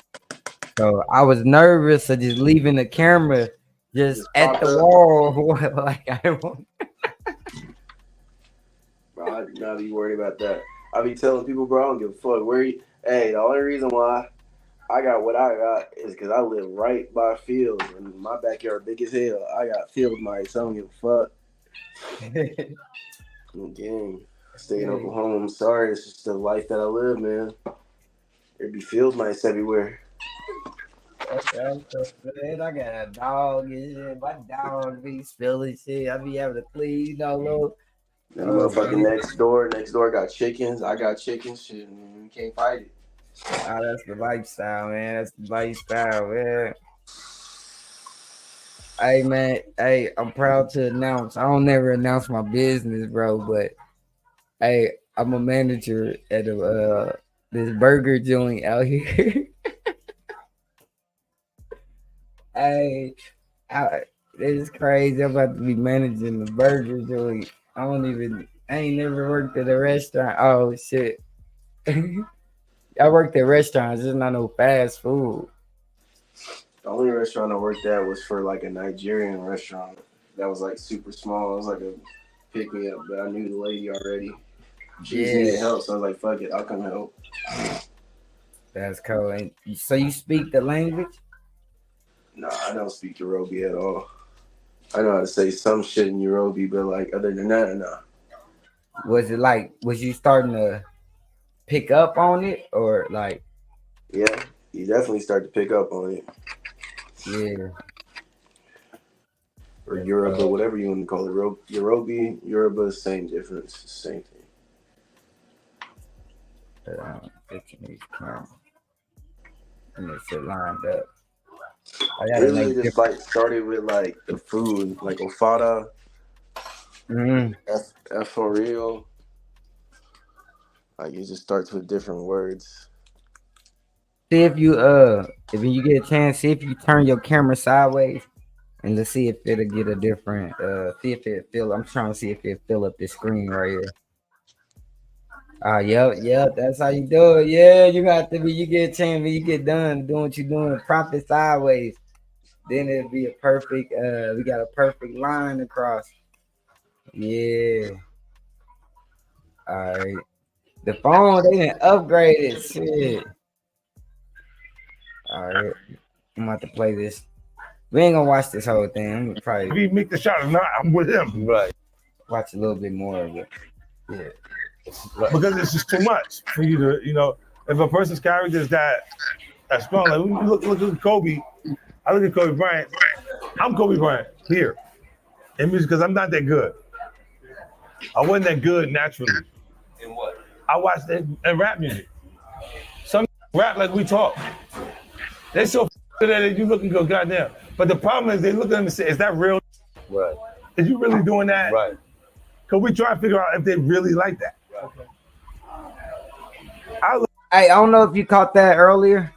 So I was nervous of just leaving the camera just at the wall. Like I don't. Bro, I do not be worried about that. I be telling people, bro, I don't give a fuck. Hey, the only reason why I got what I got is because I live right by fields and my backyard big as hell. I got field mice. So I don't give a fuck. Again, stay in Oklahoma. I'm sorry. It's just the life that I live, man. There be field mice everywhere. Man, I got a dog and shit. My dog be spilling shit. I be having to clean, little. That motherfucking next door got chickens. I got chickens. Shit, man, you can't fight it. Oh, that's the lifestyle, man. That's the lifestyle, man. Hey, man. Hey, I'm proud to announce. I don't never announce my business, bro, but hey, I'm a manager at this burger joint out here. Hey, this is crazy. I'm about to be managing the burger joint. I ain't never worked at a restaurant. Oh shit. I worked at restaurants, it's not no fast food. The only restaurant I worked at was for like a Nigerian restaurant that was like super small. It was like a pick me up, but I knew the lady already. She just needed help, so I was like, fuck it, I'll come help. That's cool. So you speak the language? No, I don't speak Yoruba at all. I know how to say some shit in Yoruba, but like other than that, no. Was you starting to pick up on it or like? Yeah, you definitely start to pick up on it. Yeah. Or Yoruba, whatever you want to call it. Yoruba, same difference, same thing. These cameras. And this shit lined up. Really just like started with like the food, like ofada, for real. Like it just starts with different words. See if you get a chance, see if you turn your camera sideways and let's see if it'll get a different I'm trying to see if it fill up this screen right here. Yep. That's how you do it. Yeah, you got to be. You get a chance when you get done doing what you're doing. Prompt it sideways. Then it'll be a perfect. We got a perfect line across. Yeah. All right. The phone they didn't upgrade it. Shit. All right. I'm about to play this. We ain't gonna watch this whole thing. I'm gonna If probably he make the shot or not, I'm with him. Right. watch a little bit more of it. Yeah. Because it's just too much for you to, if a person's character is that strong, like when you look at Kobe, I look at Kobe Bryant. I'm Kobe Bryant here in music because I'm not that good. I wasn't that good naturally. In what? I watched that in rap music. Some rap like we talk. They so good at it, you look and go, goddamn. But the problem is they look at them and say, is that real? Right. Is you really doing that? Right. Because we try to figure out if they really like that. Hey, I don't know if you caught that earlier.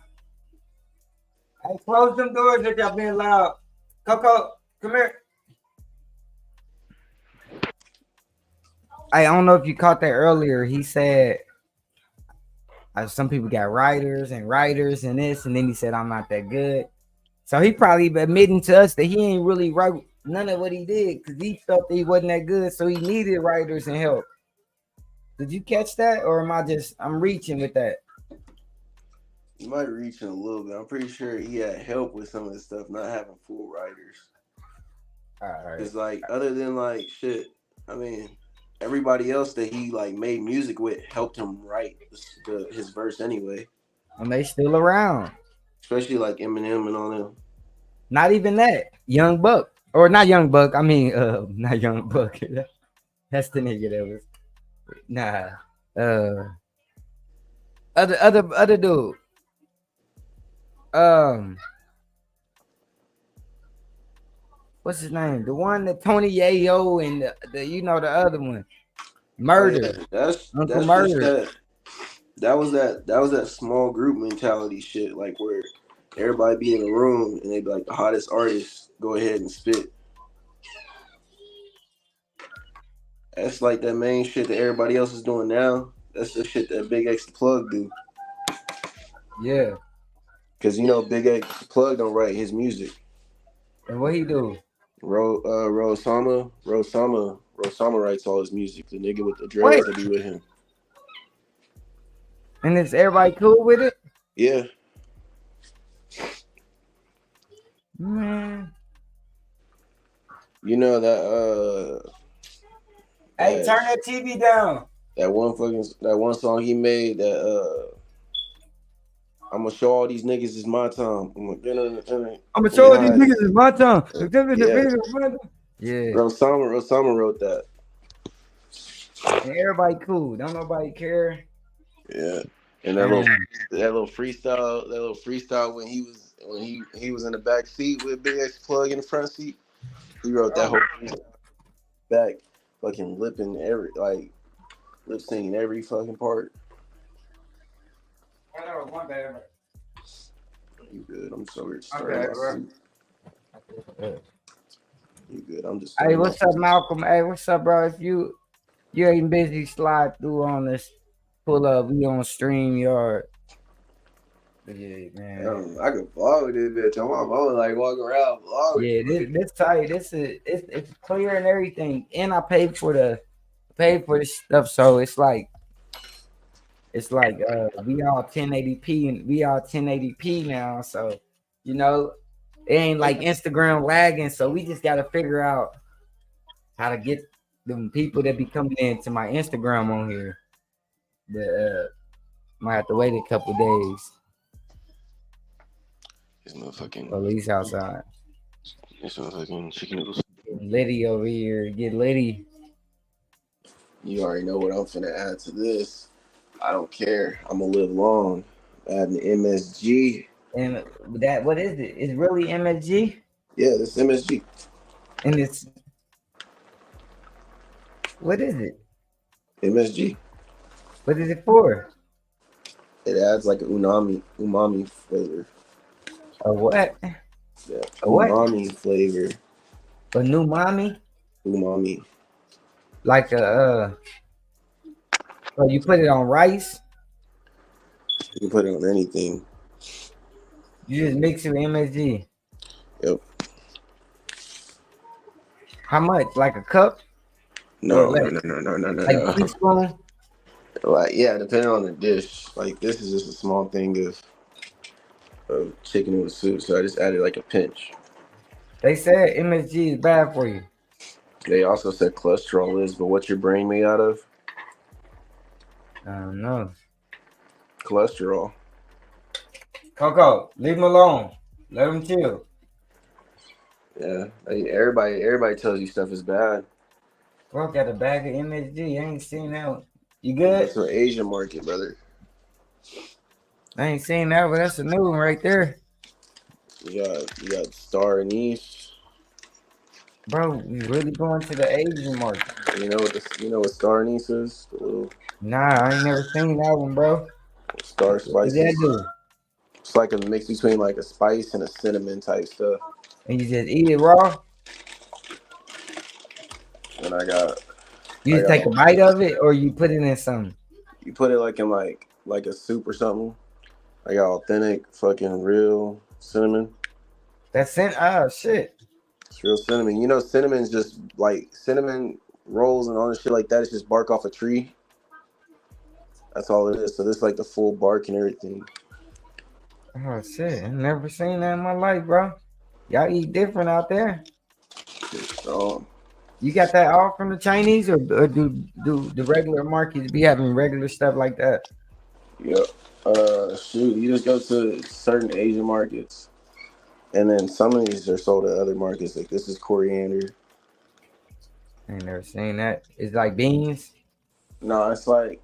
Hey, close them doors if y'all being loud. Coco, come here. Hey, I don't know if you caught that earlier. He said some people got writers and this, and then he said I'm not that good. So he probably admitting to us that he ain't really wrote none of what he did because he felt that he wasn't that good, so he needed writers and help. Did you catch that, or I'm reaching with that? You might reach in a little bit. I'm pretty sure he had help with some of the stuff, not having full writers. All right. It's like, other than like shit, I mean, everybody else that he like made music with helped him write his verse anyway. And they still around. Especially like Eminem and all them. Not even that. Young Buck. Or not Young Buck. I mean, not Young Buck. That's the nigga that was. Nah. Other dude. What's his name? The one that Tony Yayo and the other one. Murder. That's Murder. That was that small group mentality shit, like where everybody be in a room and they be like the hottest artist, go ahead and spit. That's like that main shit that everybody else is doing now. That's the shit that Big X the Plug do. Yeah. Cause Big X the Plug don't write his music. And what he do? Rosama writes all his music. The nigga with the dreads that be with him. And is everybody cool with it? Yeah. Man. You know that Hey, turn that TV down. That one song he made that I'm gonna show all these niggas it's my time. I'm gonna show all these niggas it's my time. Yeah. Rosama wrote that. And everybody cool. Don't nobody care. Yeah. And that little freestyle when he was in the back seat with Big X Plug in the front seat. He wrote that whole freestyle back, fucking lip singing every fucking part. You good? I'm sorry. You good? I'm just. Hey, what's up, Malcolm? Hey, what's up, bro? If you ain't busy, slide through on this. Pull up. We on StreamYard. Yeah, man. I could vlog this bitch. I'm like walking around vlogging. Yeah, this tight. It's clear and everything, and I paid for the stuff, so it's like we all 1080p and we all 1080p now, so it ain't like Instagram lagging, so we just gotta figure out how to get them people that be coming into my Instagram on here. But might have to wait a couple days. This motherfucking police outside. This motherfucking chicken noodles. Liddy over here. Get Liddy. You already know what I'm finna add to this. I don't care. I'm gonna live long. Adding the MSG. And that, what is it? It's really MSG? Yeah, this MSG. And it's, what is it? MSG. What is it for? It adds like an umami flavor. A what? Yeah, umami flavor. A new mommy? Umami. Like a So you put it on rice. You can put it on anything. You just mix it with MSG. Yep. How much? Like a cup? No, Or less? no. Like a teaspoon? Like, yeah, depending on the dish. Like, this is just a small thing of chicken noodle soup, so I just added like a pinch. They said MSG is bad for you. They also said cholesterol is, but what's your brain made out of? I don't know. Cholesterol. Coco, leave him alone. Let him chill. Yeah, like, everybody tells you stuff is bad. Bro, got a bag of MSG. I ain't seen that one. You good? That's an Asian market, brother. I ain't seen that, but that's a new one right there. You got star anise. Bro, we really going to the Asian market. You know what star anise is? The little Nah, I ain't never seen that one, bro. star What spices. that do? It's like a mix between like a spice and a cinnamon type stuff. And you just eat it raw? And I got You just take a bite of it, or you put it in something? you put it like in like a soup or something. I got authentic fucking real cinnamon. That's shit. It's real cinnamon. You know, cinnamon's just like cinnamon rolls and all this shit like that. It's just bark off a tree. That's all it is. So this is like the full bark and everything. Oh shit! I never seen that in my life, bro. Y'all eat different out there. So You got that all from the Chinese, or do the regular markets be having regular stuff like that? yeah. Shoot, you just go to certain Asian markets, and then some of these are sold at other markets. Like this is coriander. I ain't never seen that. It's like beans. No, it's like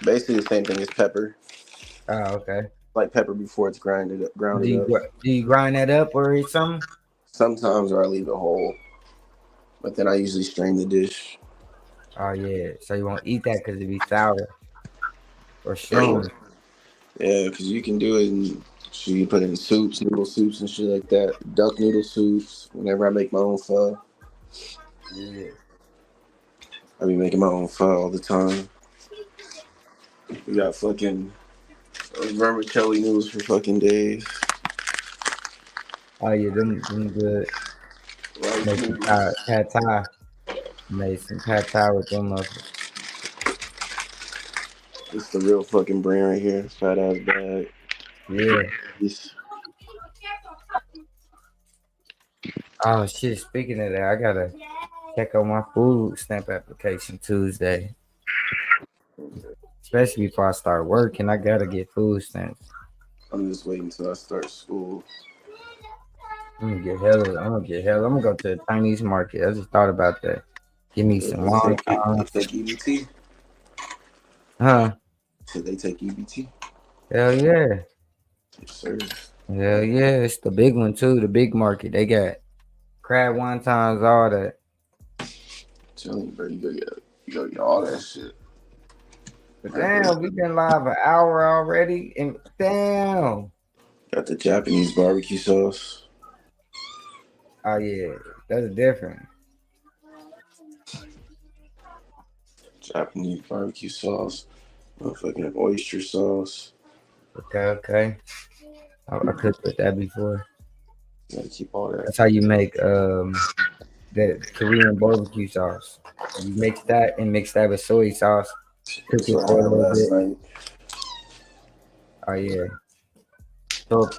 basically the same thing as pepper. Oh, okay. Like pepper before it's grounded up. Do you grind that up or eat something? Sometimes, or I leave it whole, but then I usually strain the dish. Oh yeah. So you won't eat that because it be sour or strong. Yeah, because you can do it in, so you put it in soups, noodle soups and shit like that. Duck noodle soups. Whenever I make my own pho, Yeah. I be making my own pho all the time. We got fucking vermicelli noodles for fucking days. Oh yeah, them good. Rice Make some noodles. pad thai. Made some pad thai with them muffins. It's the real fucking brand right here. Fat ass bag. Yeah. It's- Oh shit. Speaking of that, I gotta check on my food stamp application Tuesday. Especially before I start working, I gotta get food stamps. I'm just waiting until I start school. I'm gonna get hella. I'm gonna go to the Chinese market. I just thought about that. Give me some long They take EBT. Huh? So they take EBT. Hell yeah. Yes, sir. Hell yeah. It's the big one too, the big market. They got crab wontons, all that. Telling you, bro, you go get all that shit. Damn, we've been live an hour already. And damn. Got the Japanese barbecue sauce. Oh yeah, that's different. Japanese barbecue sauce. Motherfucking oyster sauce. Okay. I cooked with that before. Gotta keep all that. That's how you make the Korean barbecue sauce. You mix that with soy sauce. Cook it for a little bit. Night. Oh yeah. So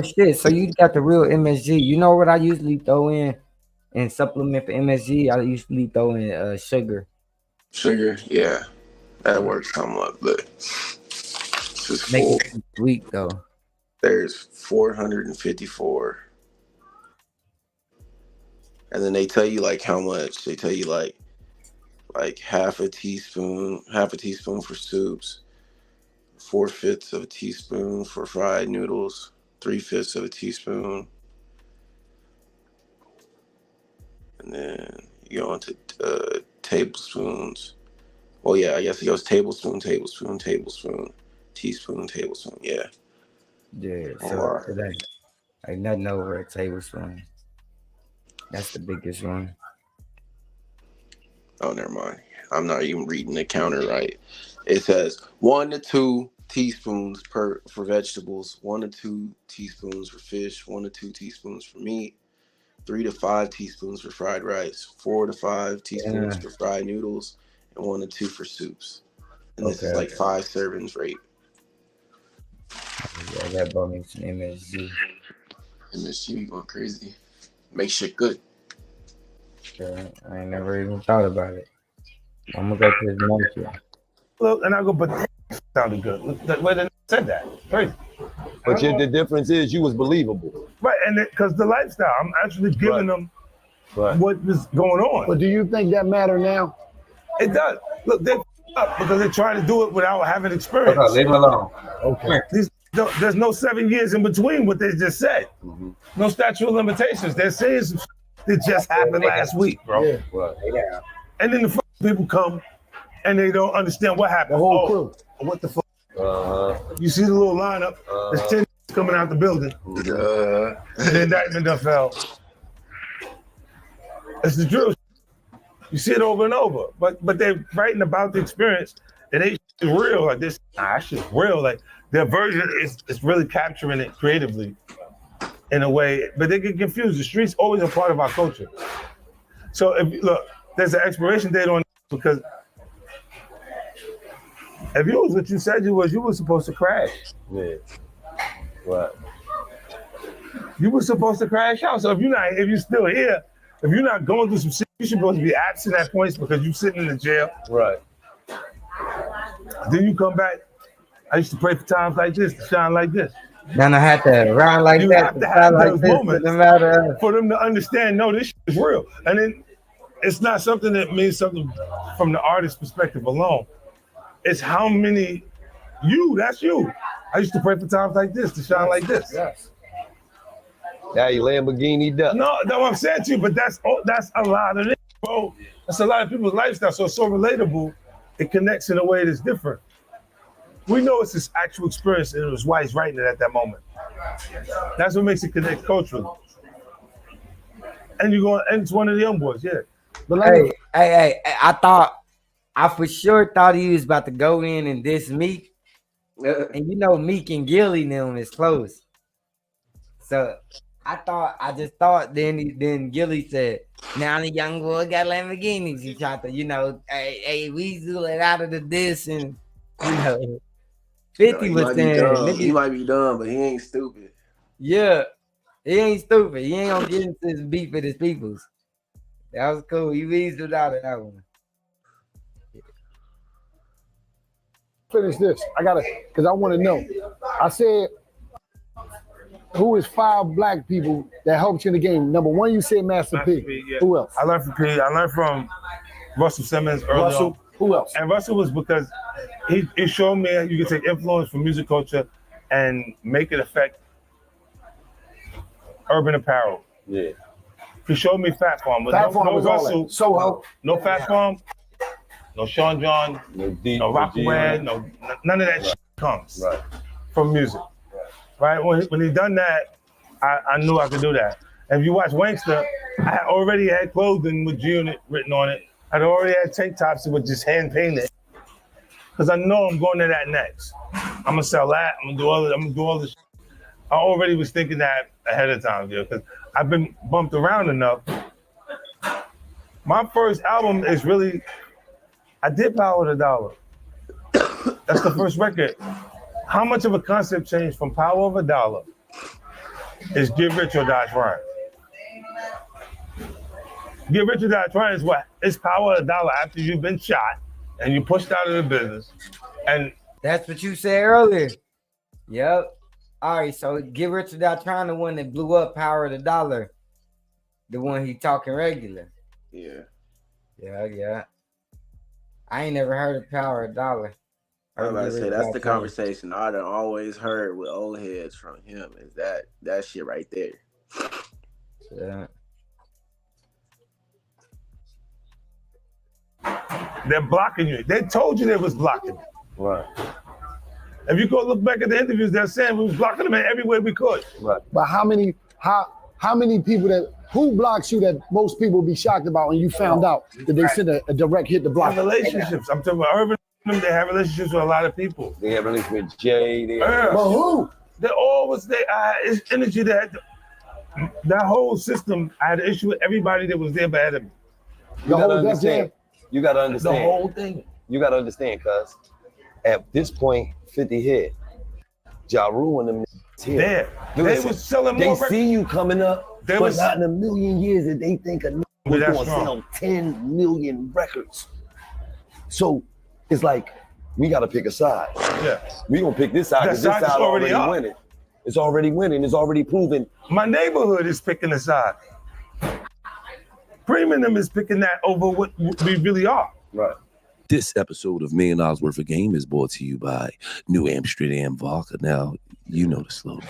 shit. So you got the real MSG. You know what I usually throw in and supplement for MSG? I usually throw in sugar. Sugar, yeah. That works somewhat, but it's just Make full. it sweet though. There's 454. And then they tell you like how much. They tell you like half a teaspoon for soups, 4/5 of a teaspoon for fried noodles, 3/5 of a teaspoon. And then you go into tablespoons. Well, yeah, I guess it goes tablespoon, teaspoon, tablespoon. Yeah. Yeah. So today, like nothing over a tablespoon. That's the biggest one. Oh, never mind. I'm not even reading the counter right. It says 1 to 2 teaspoons for vegetables, 1 to 2 teaspoons for fish, 1 to 2 teaspoons for meat, 3 to 5 teaspoons for fried rice, 4 to 5 teaspoons for fried noodles, and 1 to 2 for soups. And this is like 5 servings rate. Yeah, that brought me some MSG. MSG going crazy. Make shit good. Sure, I ain't never even thought about it. I'm gonna go to his monkey. Look, and I go, but that sounded good. Look, the way they said that, crazy. But the difference is you was believable. Right, and because the lifestyle, I'm actually giving them what was going on. But do you think that matter now? It does. Look, they're up because they're trying to do it without having experience. Okay, leave him alone. Okay. There's no 7 years in between what they just said. Mm-hmm. No statute of limitations. They're saying some shit that just happened last week, bro. Yeah. Yeah. And then the people come and they don't understand what happened. The whole crew. What the fuck? You see the little lineup. There's 10 coming out the building. And the indictment done fell. It's the drill. You see it over and over. But they're writing about the experience. And they real. Like this, that shit's real. Like their version is really capturing it creatively in a way. But they get confused. The street's always a part of our culture. So if look, there's an expiration date on it because if you was what you said you were supposed to crash. Yeah. Right. You were supposed to crash out. So if you're still here, if you're not going through some shit, you're supposed to be absent at points because you're sitting in the jail. Right. Then you come back. I used to pray for times like this to shine like this. Then I had to run like You that. have to have like those this, moments no matter. for them to understand, no, this shit is real. And then it's not something that means something from the artist's perspective alone. It's how many that's you. I used to pray for times like this to shine like this. Yes. Now you Lamborghini duck. No, that's what I'm saying to you, but that's a lot of it, bro. That's a lot of people's lifestyle. So it's so relatable. It connects in a way that's different. We know it's this actual experience and it was why he's writing it at that moment. That's what makes it connect culturally. And and it's one of the young boys, yeah. But Hey, I for sure thought he was about to go in and diss Meek. And you know Meek and Gilly them is close. So I just thought then Gilly said, now the young boy got Lamborghinis. He tried to, hey, Weasel it out of the diss and 50 was saying he might be dumb, but he ain't stupid. Yeah, he ain't stupid. He ain't gonna get into his beef with his peoples. That was cool. He weaseled out of that one. finish this. Because I want to know. I said, who is 5 black people that helped you in the game? Number 1, you said Master P. Yeah. Who else? I learned from P. I learned from Russell Simmons early on. Who else? And Russell was because he showed me you can take influence from music culture and make it affect urban apparel. Yeah. He showed me Fat Farm. But Fat Farm no was all Russell, that. Soho. no Fat Farm, no Sean John, no Rockaway, none of that shit comes from music. Right? When he done that, I knew I could do that. And if you watch Wankster, I already had clothing with G-Unit written on it. I'd already had tank tops that were just hand painted. Because I know I'm going to that next. I'm gonna sell that. I'm gonna do all this. I already was thinking that ahead of time, because I've been bumped around enough. My first album is really, I did Power of the Dollar. That's the first record. How much of a concept change from Power of a Dollar is Get Rich or Die Trying? Get Rich or Die Trying is what? It's Power of a Dollar after you've been shot and you pushed out of the business. And that's what you said earlier. Yep. All right, so Get Rich or Die Trying, the one that blew up Power of the Dollar, the one he talking regular. Yeah. Yeah. I ain't never heard of Power of the Dollar. I was about to say that's the conversation I done always heard with old heads from him is that shit right there. Yeah. They're blocking you. They told you they was blocking you. Right. If you go look back at the interviews, they're saying we was blocking them in every way we could. Right. But how many people that Who blocks you that most people be shocked about and you found out that they sent a direct hit to block? Relationships. I'm talking about Urban. They have relationships with a lot of people. They have relationships with Jay. But who? They always it's energy that whole system. I had an issue with everybody that was there but me. You gotta understand. You gotta understand the whole thing. You gotta understand, cuz at this point, 50 hit. Ja Rule and them here. They was selling more. They see you coming up. But not in a million years that they think a was going to sell 10 million records. So it's like, we got to pick a side. Yeah. We going to pick this side because this side already winning. It's already winning. It's already proven. My neighborhood is picking a side. Premium is picking that over what we really are. Right. This episode of $1 Million Worth of Game is brought to you by New Amsterdam Vodka. Now, you know the slogan.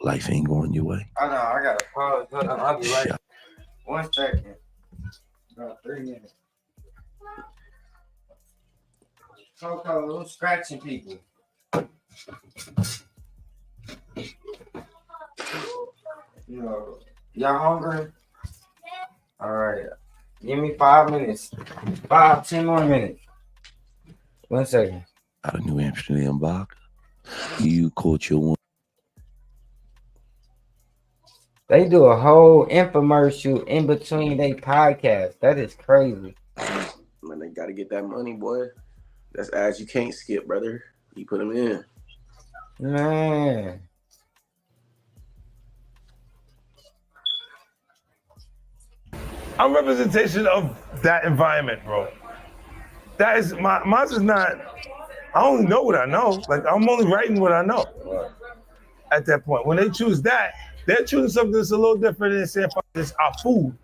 Life ain't going your way. I know, I gotta pause. Hold on, I'll be right back. 1 second. About 3 minutes. Coco, who's scratching people? You know, y'all hungry? All right. Give me 5 minutes. 10 more minutes. 1 second. Out of New Amsterdam Vodka. You caught your one. They do a whole infomercial in between their podcast. That is crazy. Man, they gotta get that money, boy. That's ads you can't skip, brother. You put them in. Man. I'm representation of that environment, bro. That is mine's is not. I only know what I know. Like I'm only writing what I know. At that point, when they choose that, they're choosing something that's a little different than saying, "Fuck this, our food."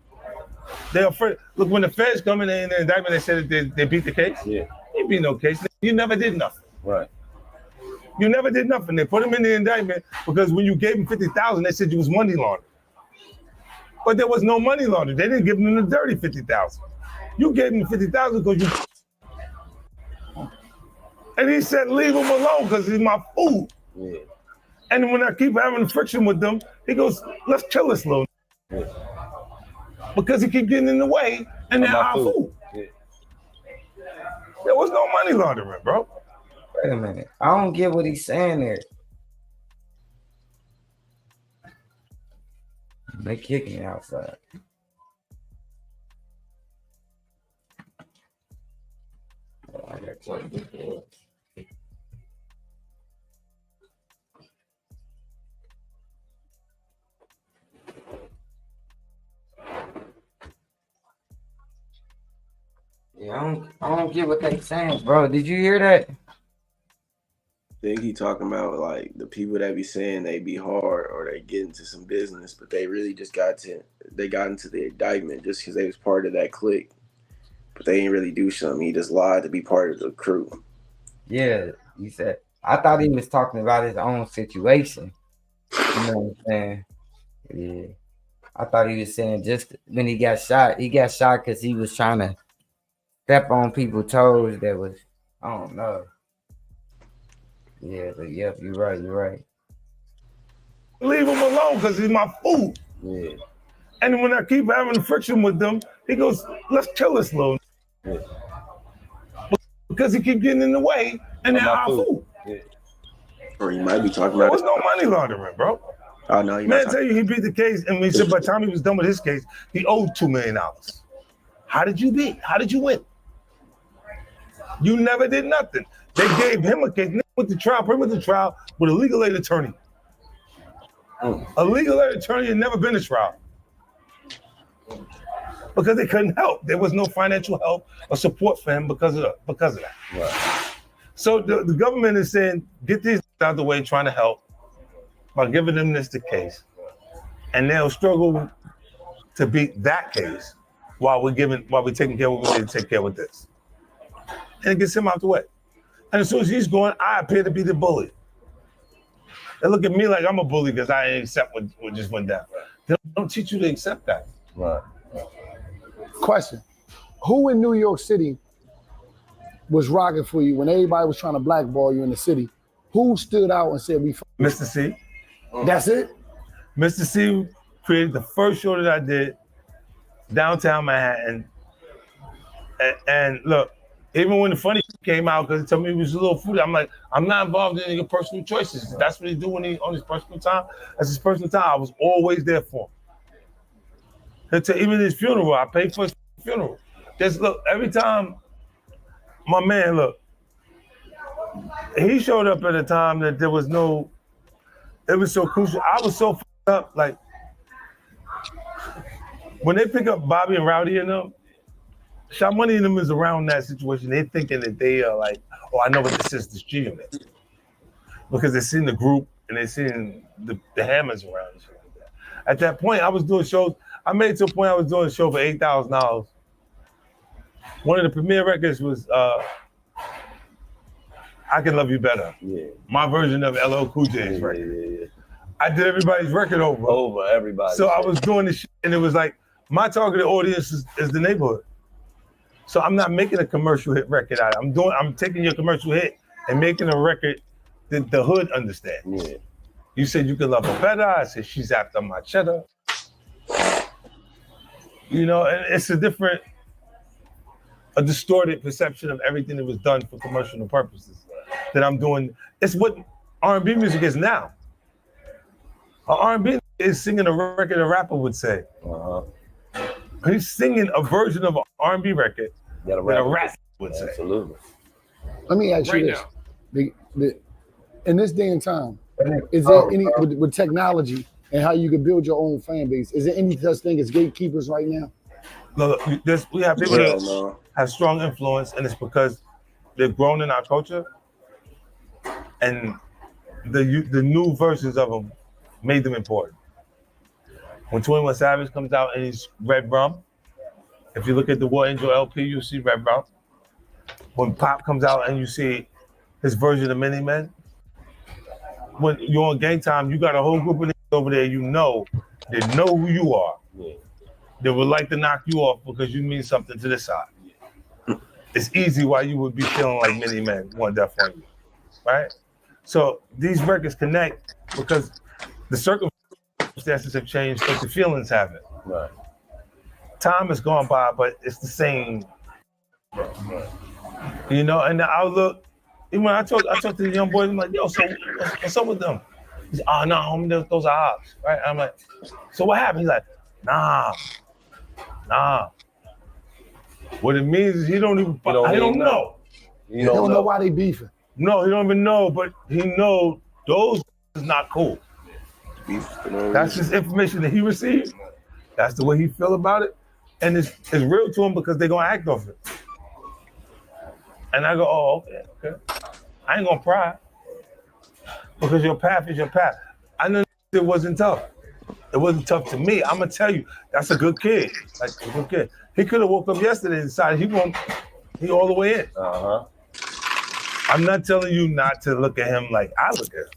They're afraid. Look, when the feds come in the indictment, they said that they beat the case. Yeah, they beat no case. You never did nothing. Right. You never did nothing. They put them in the indictment because when you gave them $50,000, they said you was money laundering. But there was no money laundering. They didn't give them the dirty $50,000. You gave them the $50,000 because you. And he said, leave him alone because he's my food. Yeah. And when I keep having friction with them, he goes, let's kill this little. Yeah. Because he keep getting in the way and they're our food. Yeah. There was no money laundering, bro. Wait a minute. I don't get what he's saying there. They kicking me outside. Oh, I got close. Yeah, I don't get what they saying, bro. Did you hear that? I think he talking about like the people that be saying they be hard or they get into some business, but they really just got into the indictment just because they was part of that clique, but they didn't really do something. He just lied to be part of the crew. Yeah, he said. I thought he was talking about his own situation. You know what I'm saying? Yeah, I thought he was saying just when he got shot because he was trying to step on people's toes. That was, I don't know. Yeah, but yep, you're right. Leave him alone because he's my food. Yeah. And when I keep having friction with them, he goes, let's kill this little. Yeah. Because he keep getting in the way and they're our food. Yeah. Or he might be talking there about. There was no money laundering, bro. Oh no, man, tell you he beat the case, and we said by the time he was done with his case, he owed $2 million. How did you beat? How did you win? You never did nothing. They gave him a case. With the trial, with a legal aid attorney. A legal aid attorney had never been to trial because they couldn't help. There was no financial help or support for him because of that. Right. So the government is saying, get these out of the way, trying to help by giving them the case, and they'll struggle to beat that case while we're taking care of what we need to take care of with this, and it gets him out the way. And as soon as he's going, I appear to be the bully. They look at me like I'm a bully because I ain't accept what just went down. They don't teach you to accept that. Right. Question. Who in New York City was rocking for you when everybody was trying to blackball you in the city? Who stood out and said, we Mr. C. That's it? Mr. C created the first show that I did downtown Manhattan. And look, even when the funny came out, because he told me it was a little food, I'm like, I'm not involved in your personal choices. That's what he do when he on his personal time. That's his personal time. I was always there for him. Even his funeral, I paid for his funeral. Just look, every time my man, look, he showed up at a time that there was no, it was so crucial. I was so fucked up, like, when they pick up Bobby and Rowdy and them, Sha Money and them is around that situation. They thinking that they are like, oh, I know what this is, this G Unit. Because they seen the group and they seen the hammers around and shit like that. At that point, I was doing shows. I made it to a point I was doing a show for $8,000. One of the premiere records was I Can Love You Better. Yeah. My version of LL Cool J's record. Yeah. I did everybody's record over everybody. So I was doing this shit, and it was like, my targeted audience is the neighborhood. So I'm not making a commercial hit record out of it. I'm taking your commercial hit and making a record that the hood understands. Yeah. You said you could love her better. I said she's after my cheddar. You know, and it's a distorted perception of everything that was done for commercial purposes that I'm doing. It's what R&B music is now. R&B is singing a record a rapper would say. He's singing a version of an R&B record that a rapper would say. Absolutely. Let me ask you Right this. In this day and time, is there any, with technology and how you can build your own fan base, is there any such thing as gatekeepers right now? Look, we have people that have strong influence, and it's because they've grown in our culture, and the new versions of them made them important. When 21 Savage comes out and he's Red Rum, if you look at the War Angel LP, you see Red Rum. When Pop comes out and you see his version of Mini Men, when you're on Gang Time, you got a whole group of niggas over there you know that know who you are. Yeah. They would like to knock you off because you mean something to this side. Yeah. It's easy why you would be feeling like Mini Men, One Death on You, right? So these records connect because the circumstances have changed, but the feelings haven't. Right. Time has gone by, but it's the same. Right. You know, and the outlook. Even when I talk to the young boys, I'm like, yo, so what's up with them? He's like, oh no, homie, those are ops, right? I'm like, so what happened? He's like, nah. What it means is he don't even. I don't know. You don't know why they beefing. No, he don't even know, but he know those is not cool. That's just information that he received. That's the way he feel about it, and it's real to him because they're gonna act off it. And I go, oh, okay. I ain't gonna pry because your path is your path. I know it wasn't tough. It wasn't tough to me. I'm gonna tell you, that's a good kid. Like a good kid. He could have woke up yesterday and decided he all the way in. I'm not telling you not to look at him like I look at him.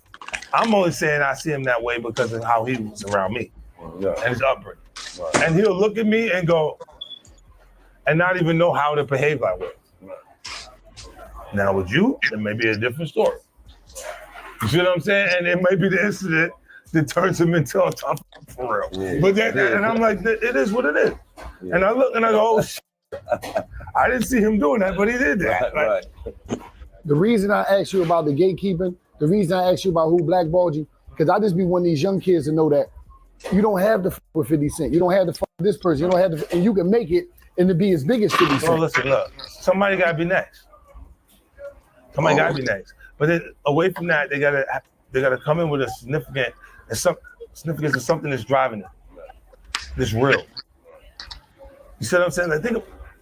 I'm only saying I see him that way because of how he was around me and his upbringing. Right. And he'll look at me and go, and not even know how to behave that way. Now with you, it may be a different story. You see what I'm saying? And it may be the incident that turns him into a tough for real. Yeah. But and I'm like, it is what it is. Yeah. And I look and I go, oh shit. I didn't see him doing that, but he did that. Right. The reason I asked you about the gatekeeping, the reason I asked you about who blackballed you, because I just be one of these young kids to know that you don't have to f with 50 Cent. You don't have to f with this person. You don't have to, and you can make it and to be as big as 50 Cent. Oh, listen, look, somebody gotta be next. Somebody gotta be next. But then away from that, they gotta come in with a significance of something that's driving it. That's real. You see what I'm saying? Like,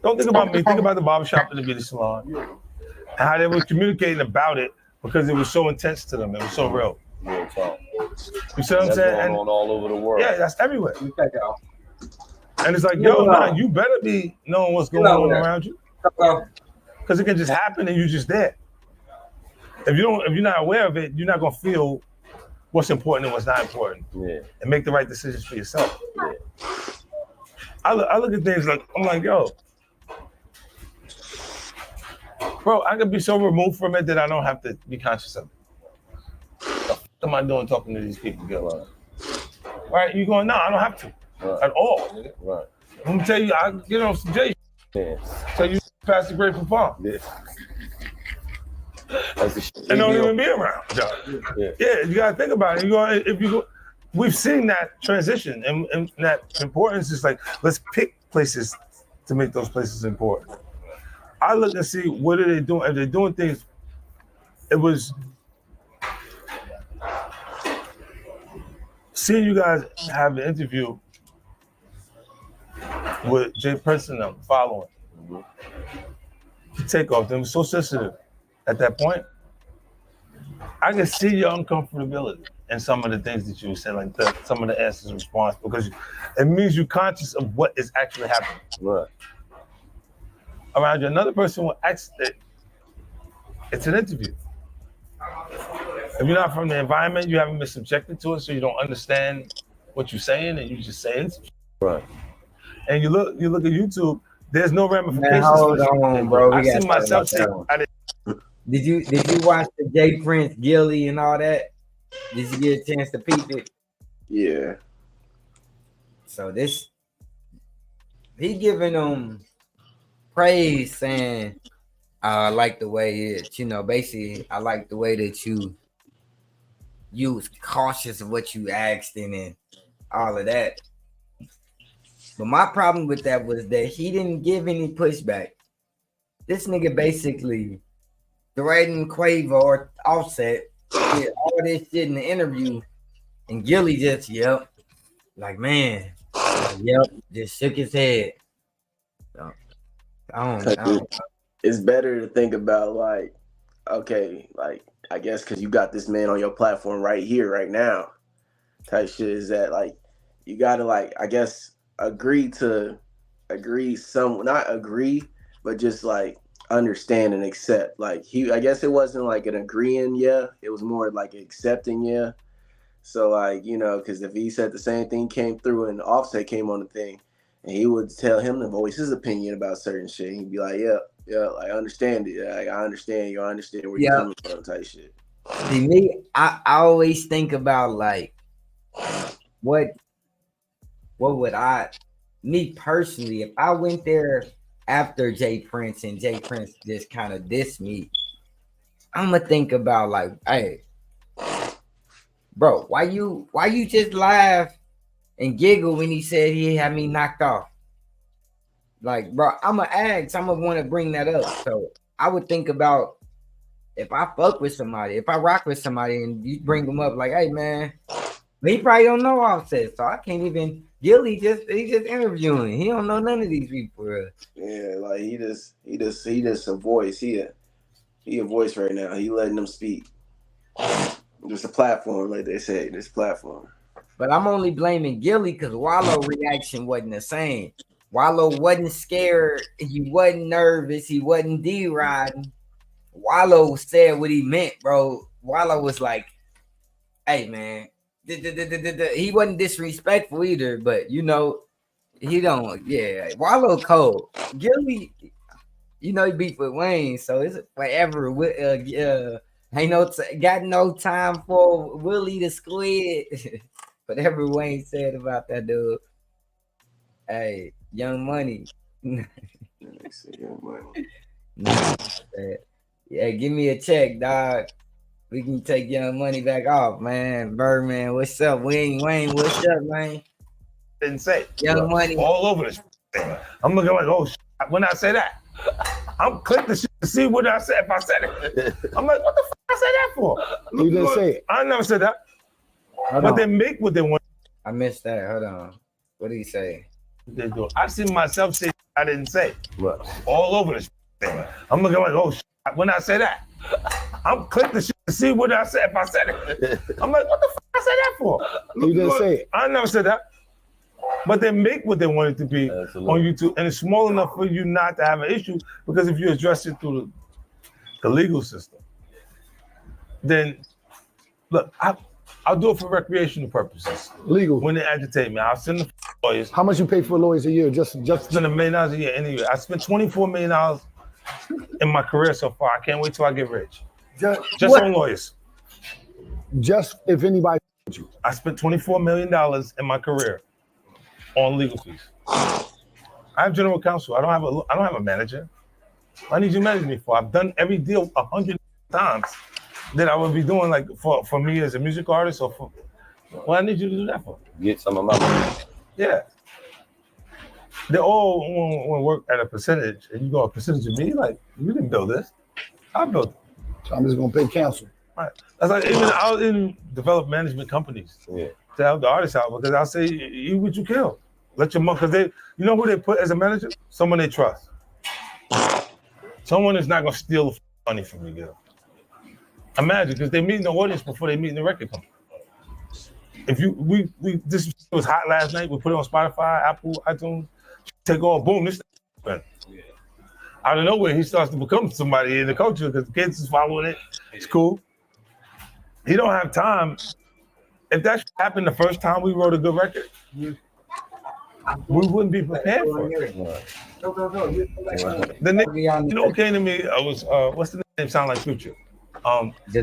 don't think about me. Think about the barbershop and the beauty salon. And how they were communicating about it because it was so intense to them. It was so real. Real talk. You see what I'm saying? Going on all over the world. Yeah, that's everywhere. And it's like, yo, man, you better be knowing what's going on around you. Because it can just happen and you're just there. If you're not aware of it, you're not gonna feel what's important and what's not important. Yeah. And make the right decisions for yourself. Yeah. I look at things like, I'm like, yo, bro, I could be so removed from it that I don't have to be conscious of it. What am I doing talking to these people? right? You going, no, I don't have to at all. Right. I'm gonna tell you, I get on some J. Yeah. Tell you, pass the Grateful Palm. Yeah. That's the shit. And don't even be around. Yeah, you gotta think about it. We've seen that transition and that importance is like, let's pick places to make those places important. I look and see what are they doing. If they're doing things, it was seeing you guys have an interview with Jay Prince and them following. The takeoff, them was so sensitive at that point. I can see your uncomfortability in some of the things that you were saying, like some of the answers and response, because it means you're conscious of what is actually happening. Right. Around you, another person will ask it. It's an interview. If you're not from the environment, you haven't been subjected to it, so you don't understand what you're saying, and you just say it. Right. And you look at YouTube. There's no ramifications. Man, hold on, bro. I see myself say, Did you watch the Jay Prince, Gilly, and all that? Did you get a chance to peep it? Yeah. So he giving them praise, saying, "I like the way it, basically, I like the way that you was cautious of what you asked and all of that." But my problem with that was that he didn't give any pushback. This nigga basically threatened Quavo or Offset, did all this shit in the interview, and Gilly just just shook his head. So, I don't. It's better to think about like, okay, like I guess because you got this man on your platform right here, right now, type shit. Is that like you gotta like I guess not agree, but just like understand and accept. Like I guess it wasn't like an agreeing, it was more like accepting, So like, because if he said the same thing came through and Offset came on the thing and he would tell him to voice his opinion about certain shit, he'd be like, yeah, I understand it. Like, I understand you understand where you're coming from type shit. See, me, I always think about like what would me personally, if I went there after Jay Prince and Jay Prince just kind of dissed me, I'm gonna think about like, hey, bro, why you just laugh and giggle when he said he had me knocked off? Like, bro, I'm gonna want to bring that up. So I would think about if I fuck with somebody, if I rock with somebody, and you bring them up, like, hey man, he probably don't know Offset, so I can't even. Gilly just interviewing. He don't know none of these people. Yeah, like he just a voice. He a voice right now. He letting them speak. Just a platform, like they say. This platform. But I'm only blaming Gilly because Wallow reaction wasn't the same. Wallow wasn't scared. He wasn't nervous. He wasn't D-riding. Wallow said what he meant, bro. Wallow was like, hey man. He wasn't disrespectful either, but he don't. Yeah, Wallow cold. Gilly, he beef with Wayne, so it's forever. Ain't got no time for Willie the Squid. Whatever Wayne said about that dude. Hey, Young Money. Yeah, give me a check, dog. We can take Young Money back off, man. Birdman, what's up? Wayne, what's up, man? Didn't say Young Money all over this thing. I'm looking like, oh, when I say that, I'm clicking the shit to see what I said. If I said it, I'm like, what the fuck I say that for? You didn't say it. I never said that. But they make what they want. I missed that. Hold on. What did he say? They do. I see myself say I didn't say. Right. All over this thing. I'm looking like, oh, when I say that, I'm clicking the shit to see what I said. If I said it, I'm like, what the fuck I say that for? You didn't say it. I never said that. But they make what they want it to be on YouTube, and it's small enough for you not to have an issue, because if you address it through the legal system, then look, I'll do it for recreational purposes. Legal. When they agitate me, I'll send the lawyers. How much you pay for lawyers a year? Just spend $1 million a year anyway. I spent $24 million in my career so far. I can't wait till I get rich. Just on lawyers. Just if anybody with you. I spent $24 million in my career on legal fees. I have general counsel. I don't have a manager. What I need you to manage me for? I've done every deal 100 times that I would be doing, like for me as a music artist, or for what I need you to do that for? Get some of my money. Yeah. They all want to work at a percentage, and you go a percentage of me. Like, you didn't build this. I built it. So I'm just gonna pay counsel. Right. That's like I'll even develop management companies to help the artists out, because I'll say, you what you kill. Let your money, because you know who they put as a manager? Someone they trust. Someone is not gonna steal the money from you, Gil. Imagine, because they meet in the audience before they meet in the record company. If this was hot last night, we put it on Spotify, Apple, iTunes, take off, boom, this thing. Out of nowhere, he starts to become somebody in the culture because the kids is following it. It's cool. He don't have time. If that happened the first time we wrote a good record, we wouldn't be prepared for it. The nigga, you know, came to me. I was what's the name? Sound like Future. He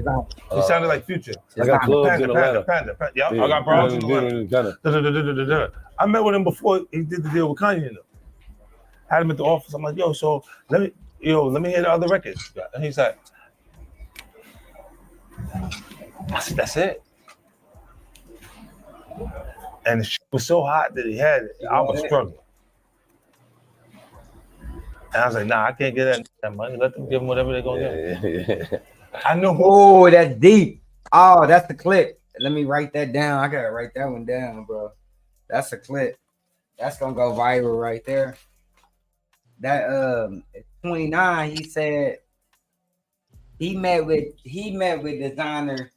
sounded like Future. I got clubs in Atlanta. Panda. Yep, I got bros in Atlanta. I met with him before he did the deal with Kanye. Had him at the office. I'm like, yo, so let me hear the other records. And he's like, I said, that's it. And the shit was so hot that he had it. I was struggling. And I was like, nah, I can't get that money. Let them give them whatever they're going to get. I know. Oh, that's deep. Oh, that's the clip. Let me write that down. I got to write that one down, bro. That's a clip. That's going to go viral right there. That 29, he said he met with Designer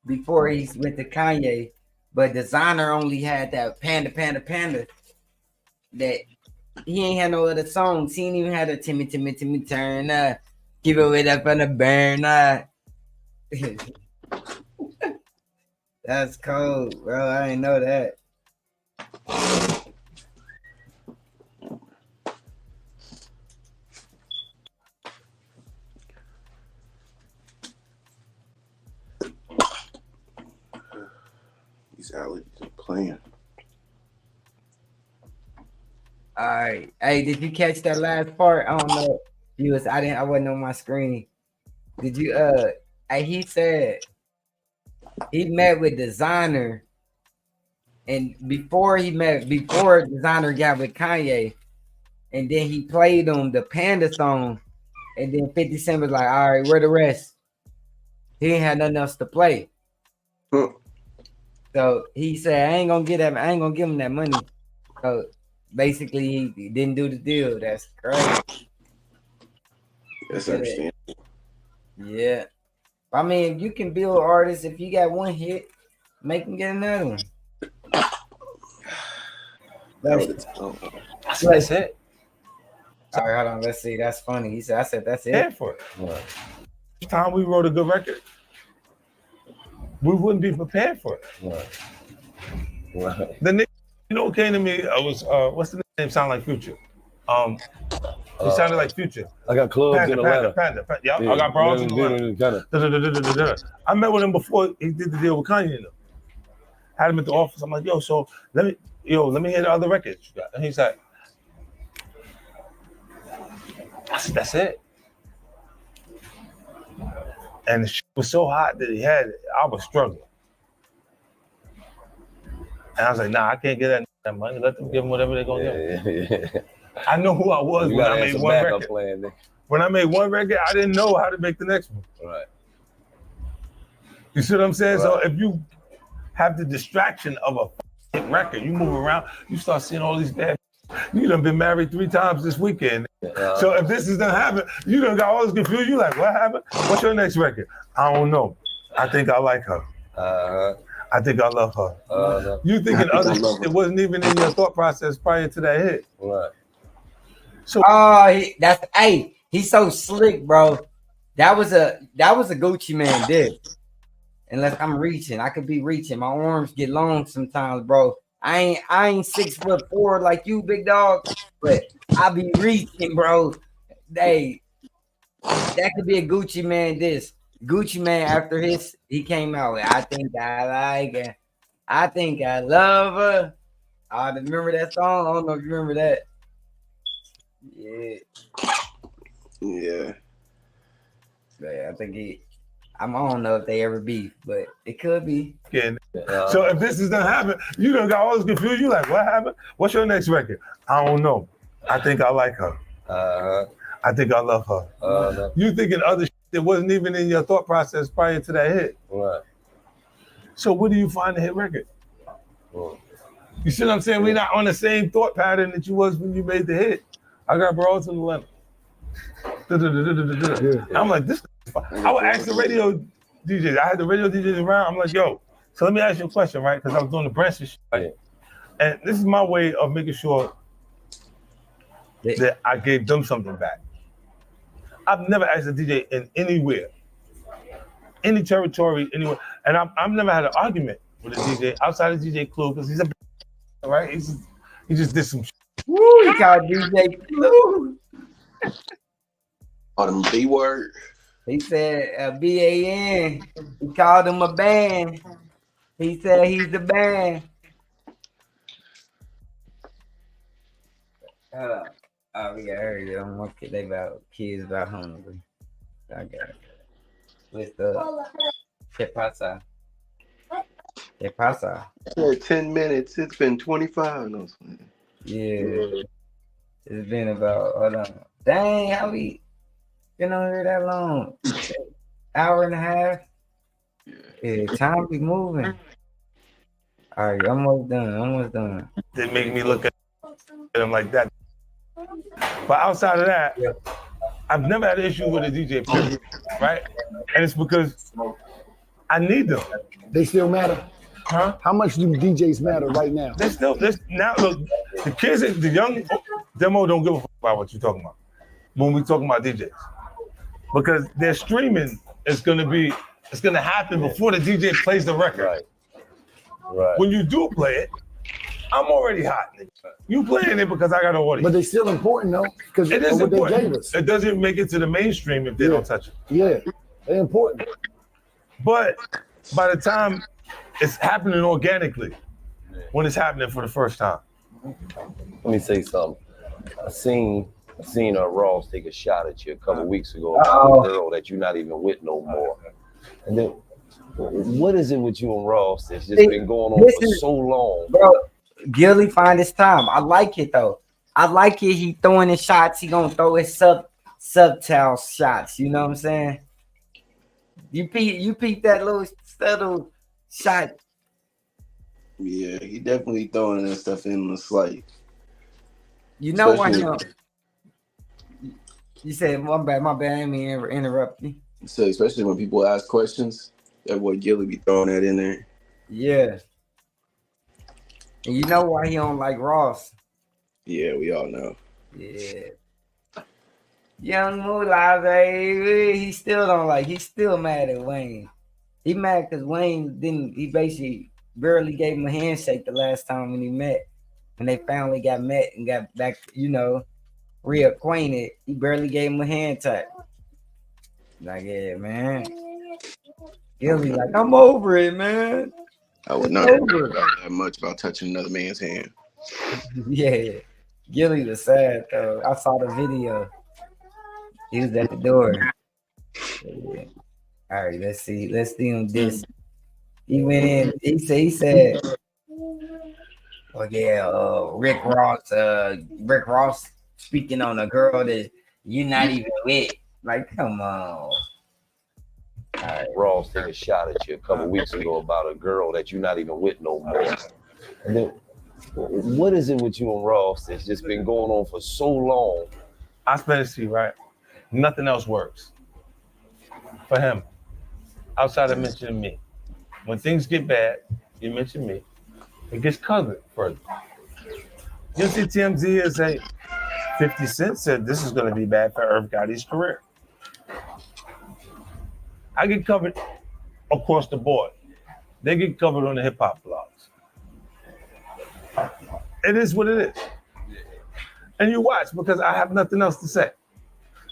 before he went to Kanye, but Designer only had that Panda that he ain't had no other songs. He ain't even had a Timmy turn up, give it up on the burn up. That's cold, bro. I didn't know that. Allergies are playing. All right. Hey, did you catch that last part? I don't know. I wasn't on my screen. Did you he said he met with Designer, and before Designer got with Kanye, and then he played him the Panda song, and then 50 Cent was like, all right, where the rest? He ain't had nothing else to play. So he said, I ain't gonna give him that money. So basically he didn't do the deal. That's crazy. That's understandable. Yeah. I mean, you can build artists if you got one hit, make them get another one. That's it. All right, hold on. Let's see. That's funny. He said, I said, that's it. For it. Each time we wrote a good record, we wouldn't be prepared for it. The nigga, you know, came to me. I was what's the name? Sound like Future. He sounded like Future. I got clubs in Atlanta. Panda. Yep, I got bros in Atlanta. I met with him before he did the deal with Kanye. Had him at the office. I'm like, yo, so let me hear the other records. And he's like, I said, that's it. And the shit was so hot that he had it. I was struggling. And I was like, nah, I can't get that money. Let them give them whatever they're going to get. I know who I was when I made one record. Plan, when I made one record, I didn't know how to make the next one. Right. You see what I'm saying? Right. So if you have the distraction of a record, you move around, you start seeing all these bad. You done been married 3 times this weekend. So if this is gonna happen, you done got all this confused. You like, what happened? What's your next record? I don't know. I think I like her. I think I love her. You thinking other shit that wasn't even in your thought process prior to that hit. Right. So he's so slick, bro. That was a Gucci Man did. Unless I'm reaching, I could be reaching. My arms get long sometimes, bro. I ain't 6'4" like you, big dog, but I be reaching, bro. That could be a Gucci Man. Gucci Man after he came out with, I think I like it. I think I love her. I remember that song. I don't know if you remember that. Yeah. Yeah. I think I don't know if they ever beef, but it could be. So if this is not happening, you done got all this confused. You like, what happened? What's your next record? I don't know. I think I like her. I think I love her. You thinking other shit that wasn't even in your thought process prior to that hit. Right. So where do you find the hit record? You see what I'm saying? We're not on the same thought pattern that you was when you made the hit. I got bros in Atlanta. I'm like, this is fine. I would ask the radio DJs. I had the radio DJs around. I'm like, yo, so let me ask you a question, right? Because I was doing the branches shit. Right? And this is my way of making sure that I gave them something back. I've never asked a DJ in anywhere, any territory, anywhere. And I've never had an argument with a DJ outside of DJ Clue because he's a right? He just did some shit. Woo, he called DJ Clue. On the B word. He said BAN. He called him a band. He said he's the band. Oh, yeah, I heard you. I'm okay. They about kids about hungry. I got it. What's the ¿Qué pasa? ¿Qué pasa? Yeah, 10 minutes. It's been 25. No. Yeah. It's been about, hold on. Dang, how we been on here that long? Hour and a half? Yeah, time be moving. All right, almost done. They make me look at him like that. But outside of that, I've never had an issue with a DJ, period, right? And it's because I need them. They still matter? Huh? How much do DJs matter right now? Now look, the kids, the young demo don't give a fuck about what you're talking about when we talking about DJs. Because their streaming is gonna happen before the DJ plays the record. Right. When you do play it, I'm already hot. You playing it because I got an audience. But they're still important though, because it is what they important. gave us. It doesn't make it to the mainstream if they don't touch it. Yeah, they're important. But by the time it's happening organically, when it's happening for the first time. Let me say something. I seen Ross take a shot at you a couple weeks ago about a girl that you're not even with no more. And then, what is it with you and Ross that's just been going on for so long? Bro, Gilly find his time. I like it though. I like it. He throwing his shots. He gonna throw his subtle shots. You know what I'm saying? You peep that little subtle shot. Yeah, he definitely throwing that stuff in the slight. You know why? You said my bad. I didn't mean to interrupt you. So especially when people ask questions, that boy Gilly be throwing that in there. Yeah. And you know why he don't like Ross? Yeah, we all know. Yeah. Young Moolah, baby. He still don't like. He's still mad at Wayne. He mad because Wayne he basically barely gave him a handshake the last time when he met. When they finally got met and got back, reacquainted, he barely gave him a hand tap. Like, yeah, man. He'll be like, I'm over it, man. I would not worry about that much about touching another man's hand. Yeah. Gilly was sad, though. I saw the video. He was at the door. Yeah. All right, let's see him this. He went in, he said, oh yeah, Rick Ross speaking on a girl that you're not even with. Like, come on. Right. Ross took a shot at you a couple weeks ago about a girl that you're not even with no more. And then, what is it with you and Ross that's just been going on for so long? I spent it to you, right? Nothing else works for him outside of mentioning me. When things get bad, you mention me. It gets covered further. You see TMZ is say 50 Cent said this is going to be bad for Irv Gotti's career. I get covered across the board. They get covered on the hip hop blogs. It is what it is. And you watch because I have nothing else to say.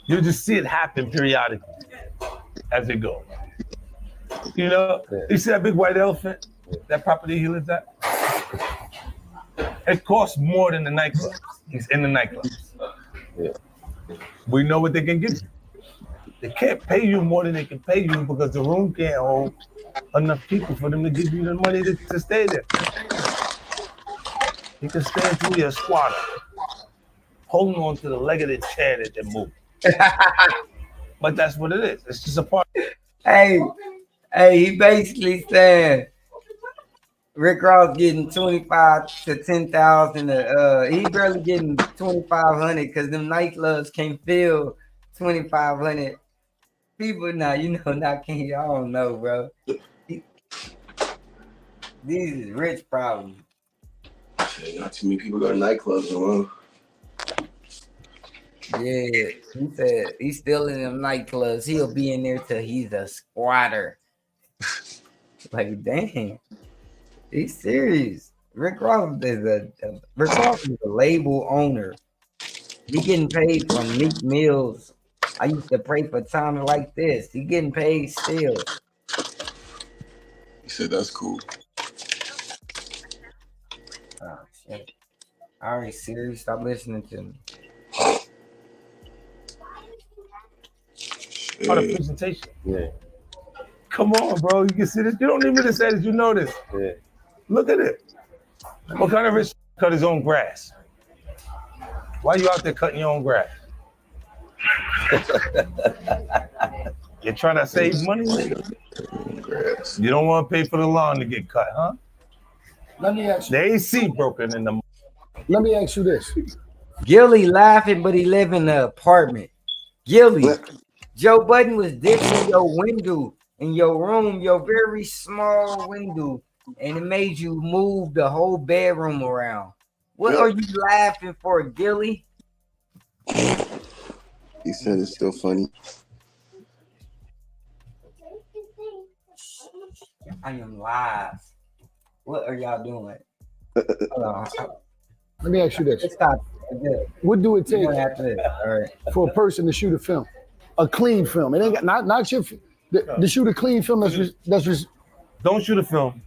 You just see it happen periodically as it goes. You know, you see that big white elephant? that property he lives at, it costs more than the nightclub. He's in the nightclub. Yeah. We know what they can give you. They can't pay you more than they can pay you because the room can't hold enough people for them to give you the money to stay there. You can stay until you're a squatter, holding on to the leg of the chair that they move. But that's what it is. It's just a part. Hey, he basically said Rick Ross getting 25 to 10,000. He barely getting 2,500 because them nightclubs can't fill 2,500 people now. You know, not can I don't know, bro. These is rich problems. Shit, not too many people go to nightclubs alone. Yeah, he said he's still in them nightclubs. He'll be in there till he's a squatter. Like, dang, he's serious. Rick Ross is a label owner. He getting paid from Meek Mills. I used to pray for time like this. He getting paid still. He said that's cool. Oh shit! All right, Siri, stop listening to me. Part of presentation. Yeah. Come on, bro. You can see this. You don't need me to say this. You know this. Yeah. Look at it. What kind of rich cut his own grass? Why you out there cutting your own grass? You're trying to save money? You don't want to pay for the lawn to get cut, huh? Let me ask you. The AC broken in the. Let me ask you this. Gilly laughing, but he live in the apartment. Gilly, Joe Budden was dissing your window in your room, your very small window, and it made you move the whole bedroom around. What are you laughing for, Gilly? He said it's still funny. I am live. What are y'all doing? Hold on. Let me ask you this. Let's stop. What do it take All right. for a person to shoot a film? A clean film. It ain't got not your to shoot a clean film that's just Don't shoot a film.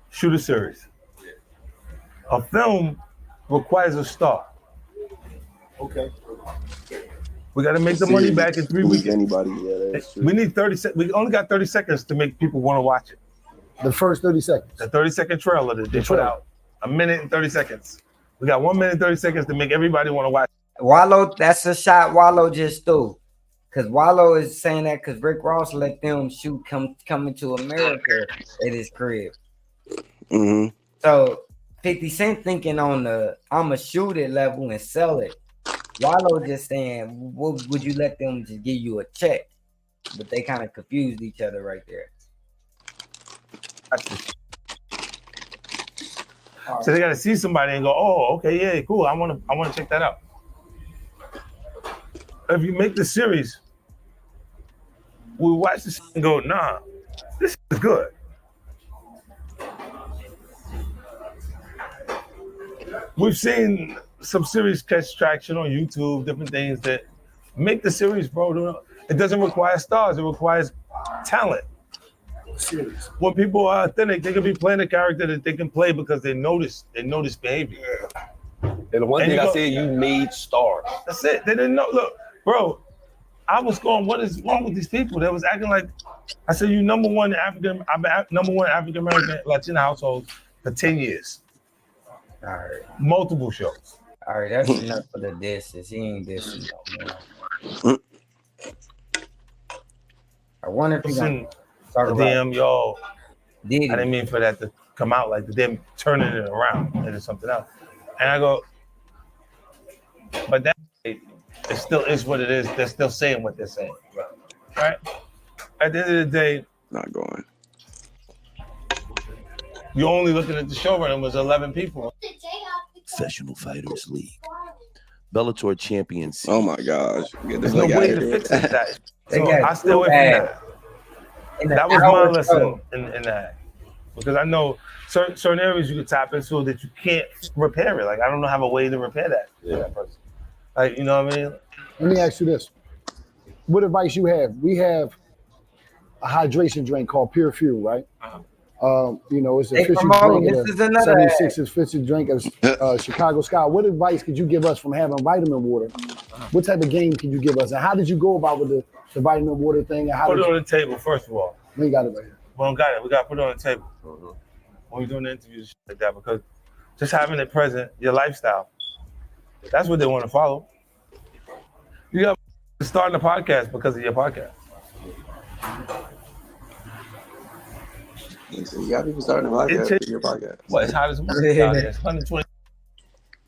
Shoot a series. A film requires a star. okay. We got to make the money back in 3 weeks. Anybody? Yeah, that's true. We need 30 seconds. We only got 30 seconds to make people want to watch it. The first 30 seconds. The 30-second trailer that they put out. A minute and 30 seconds. We got 1 minute and 30 seconds to make everybody want to watch it. Wallow, that's a shot Wallow just threw. Because Wallow is saying that because Rick Ross let them shoot coming to America at his crib. Mm-hmm. So 50 Cent thinking on the I'ma shoot it level and sell it. Wallow just saying, what would you let them just give you a check? But they kind of confused each other right there. So they got to see somebody and go, oh, okay, yeah, cool. I want to check that out. If you make the series, we watch this and go, nah, this is good. We've seen some series catch traction on YouTube, different things that make the series, bro. It doesn't require stars. It requires talent. Serious. When people are authentic, they can be playing a character that they can play because they notice behavior. And the one thing I said, you made stars. That's it. They didn't know. Look, bro, I was going, what is wrong with these people? They was acting like, I said, you number one African American Latino households for 10 years. All right. Multiple shows. All right, that's enough for the disses. He ain't dissing no more. I wonder if he's going to talk about Damn, yo, Diddy. I didn't mean for that to come out like them turning it around into something else. And I go, but that it still is what it is. They're still saying what they're saying, right? At the end of the day, Not going. you're only looking at the showrun. It was 11 people. Professional Fighters League. Bellator champions. Oh my gosh. Get this There's no nigga out way of to here. fix it. That. They So got I still wait bad. from that. That was my lesson in that. Because I know certain areas you can tap into that you can't repair it. Like, I don't have a way to repair that for that person. Like, you know what I mean? Let me ask you this. What advice you have? We have a hydration drink called Pure Fuel, right? You know, it's the They official promoting. drink of This the is another ad. 76ers official drink of Chicago Sky. What advice could you give us from having vitamin water? What type of game can you give us? And how did you go about with the vitamin water thing? And how Put did it you, on the table, first of all. we got it right here. We don't got it. We got to put it on the table when we're doing the interviews and shit like that, because just having it present, your lifestyle, that's what they want to follow. You got starting a podcast because of your podcast. So you got people starting a podcast for your podcast. What? It's hot as a motherfucker out here. It's 120.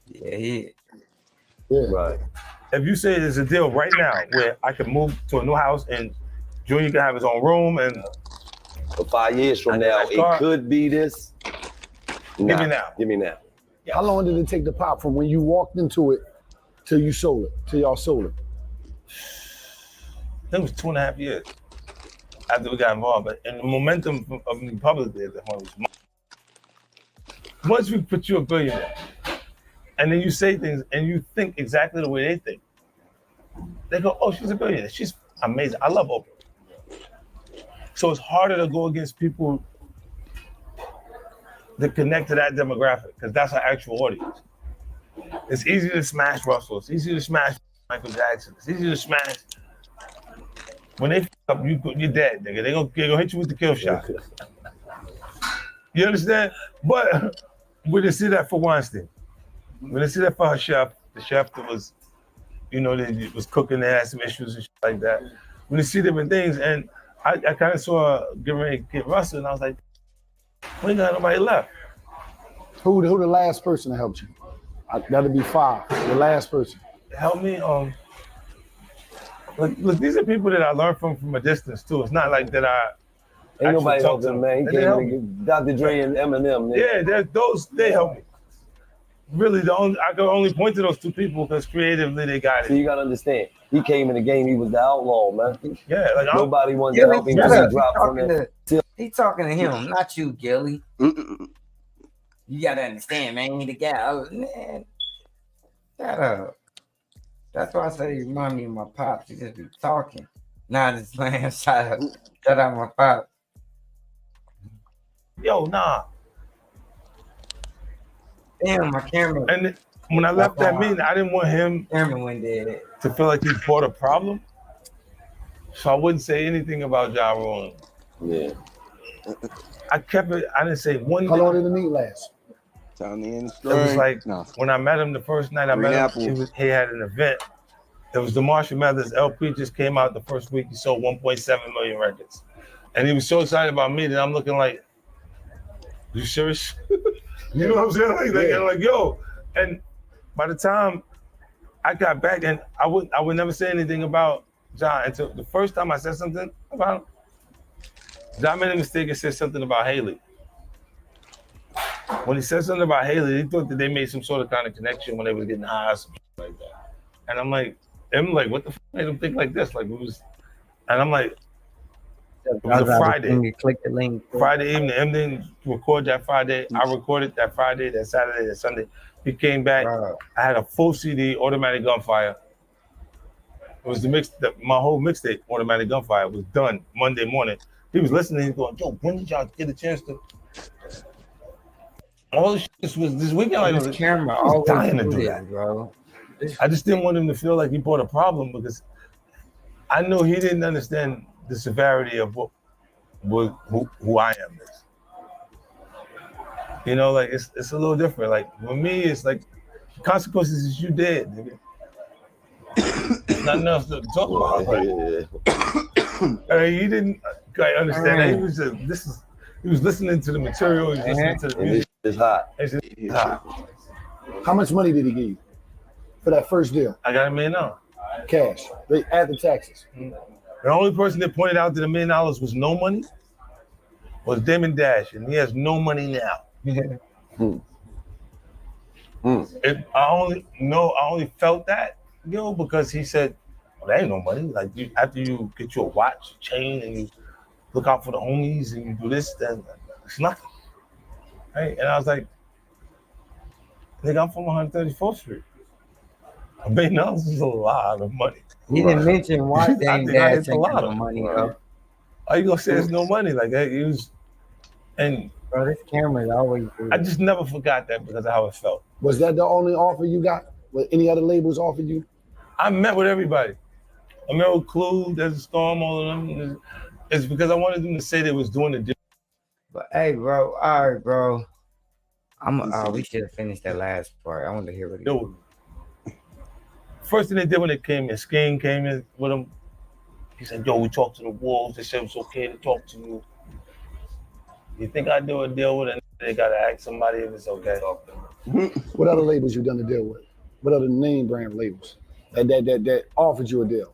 Yeah. Right. If you say there's a deal right now where I could move to a new house and Junior can have his own room and But 5 years from now, it could be this. Give me now. Give me now. How long did it take to pop from when you walked into it till you sold it, till y'all sold it? I think it was 2.5 years after we got involved. But and the momentum of me publicly at that point was once we put you a billionaire, and then you say things and you think exactly the way they think, they go, "Oh, she's a billionaire. She's amazing. I love Oprah." So it's harder to go against people that connect to that demographic because that's our actual audience. It's easy to smash Russell. It's easy to smash Michael Jackson. It's easy to smash. When they f up, you're dead, nigga. They gonna hit you with the kill shot. You understand? But we didn't see that for Weinstein. We didn't see that for her chef. The chef that was, you know, that was cooking, they had some issues and shit like that. We didn't see different things, and I kind of saw getting ready to get Russell, and I was like, we ain't got nobody left. Who the last person that helped you? That'll be 5. The last person. Help me. Look, these are people that I learned from a distance too. It's not like that I. Ain't nobody talk helping, to man. He came in, Dr. Dre and Eminem. Nigga. Yeah, they help me. Really, I can only point to those 2 people because creatively they got it. So you gotta understand, he came in the game. He was the outlaw, man. Yeah, like nobody wanted to help him because he dropped from there. He talking to him, not you, Gilly. You gotta understand, man. He the guy. Man, shut up. That's why I say you remind me of my pops. He just be talking. Nah, this man, shut out my pops. Yo, nah. Damn, my camera. And when I left that meeting, I didn't want him to feel like he brought a problem. So I wouldn't say anything about Ja Rule. Yeah. I kept it. I didn't say one. How long did the meet last? It was like when I met him the first night I met him, he had an event. It was the Marshall Mathers LP just came out the first week. He sold 1.7 million records. And he was so excited about me that I'm looking like, you serious? You know what I'm saying? Like, yo. And by the time I got back, and I would never say anything about John until the first time I said something about him. John made a mistake and said something about Haley. When he said something about Haley, he thought that they made some sort of kind of connection when they were getting high or something like that. And I'm like, what the f made him think like this? Like it was, and I'm like, it was a Friday. Click the link. Friday evening, M didn't record that Friday. I recorded that Friday, that Saturday, that Sunday. He came back. I had a full CD, Automatic Gunfire. It was my whole mixtape, Automatic Gunfire, was done Monday morning. He was listening. He's going, yo, when did y'all get a chance to? All this shit was this weekend. Like This camera I was always dying to do do this, that, bro. I just didn't want him to feel like he brought a problem because I knew he didn't understand the severity of who I am. You know, like it's a little different. Like for me, it's like consequences is you dead, nigga. Not enough to talk about. He didn't quite understand that. He was just he was listening to the material. He was listening to the music. It's hot. It's hot. How much money did he give you for that first deal? I got $1 million. Cash. Add the taxes. The only person that pointed out that $1 million was no money was Damon Dash, and he has no money now. I only felt that, because he said, well, that ain't no money. Like after you get you a watch, chain, and you look out for the homies and you do this, then it's nothing. Right? And I was like, nigga, I'm from 134th Street. $1 million is a lot of money. He didn't mention why Dame Dash a lot of money. Are you gonna say there's no money? Like he was And Bro, this camera always do I it. just never forgot that because of how it felt. Was that the only offer you got? Was any other labels offered you? I met with everybody. I met with Clue, Desert Storm, all of them. It's because I wanted them to say they was doing the deal. But hey, bro, all right, bro. We should have finished that last part. I want to hear what he Yo, first thing they did when they came in, Skeen came in with them. He said, yo, we talked to the Wolves. They said it's okay to talk to you. You think I do a deal with it? They got to ask somebody if it's okay. What other labels you done a deal with? What other name brand labels that offered you a deal?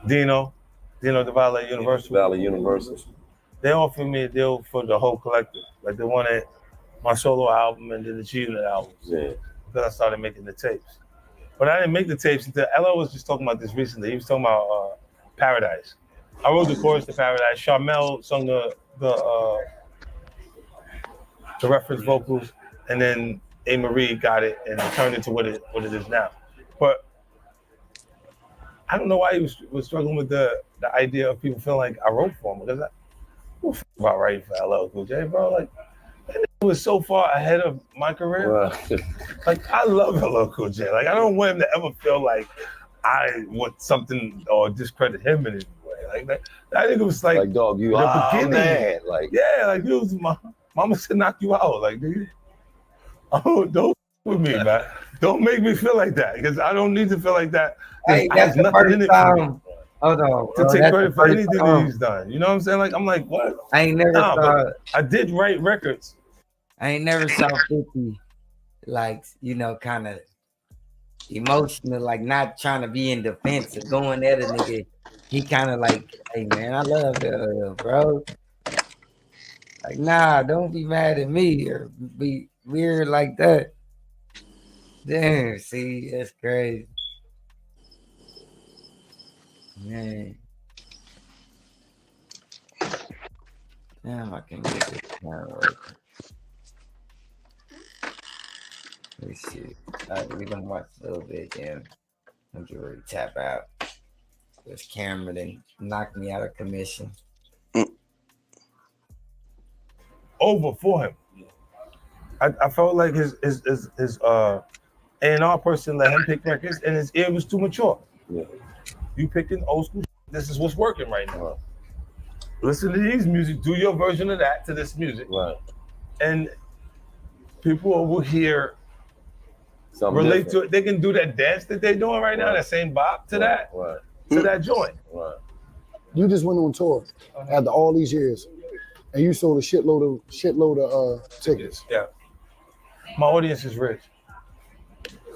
Dino the Valley Universal. Valley Universal. They offered me a deal for the whole collective. Like they wanted my solo album and then the G-Unit albums. Yeah. Because I started making the tapes. But I didn't make the tapes until LL was just talking about this recently. He was talking about Paradise. I wrote the chorus to Paradise. Charmel sung the reference vocals, and then A. Marie got it and turned it to what it is now. But I don't know why he was struggling with the idea of people feeling like I wrote for him, because who about writing for LL Cool J, bro? Like, that was so far ahead of my career. Right. Like, I love LL Cool J. Like, I don't want him to ever feel like I want something or discredit him in any way. Like that nigga was like dog, you the beginning. Man. Like, yeah, like you was mama said knock you out. Like, nigga, oh, don't with me, man. Don't make me feel like that, because I don't need to feel like that. Hey, I have that's the nothing in first it for me time. Hold on, to bro. take That's credit the for first anything time. that he's done. You know what I'm saying? Like, I'm like, what? I ain't never saw. I did write records. I ain't never saw 50 like, kind of emotional, like not trying to be in defense of going at a nigga. He kind of like, hey man, I love bro. Like, nah, don't be mad at me or be weird like that. Damn, see, that's crazy. Man. Damn, I can get this camera working. Let me see. We gonna watch a little bit, and I'm just ready to tap out. This camera then knocked me out of commission. Over for him. I felt like his A&R person let him pick records, and his ear was too mature. Yeah. You picking old school. This is what's working right now. Right. Listen to these music. Do your version of that to this music. Right. And people will hear. Something relate different. to it. They can do that dance that they're doing right now, that same bop to that, to that joint. Right. You just went on tour after all these years, and you sold a shitload of tickets. Yeah. My audience is rich.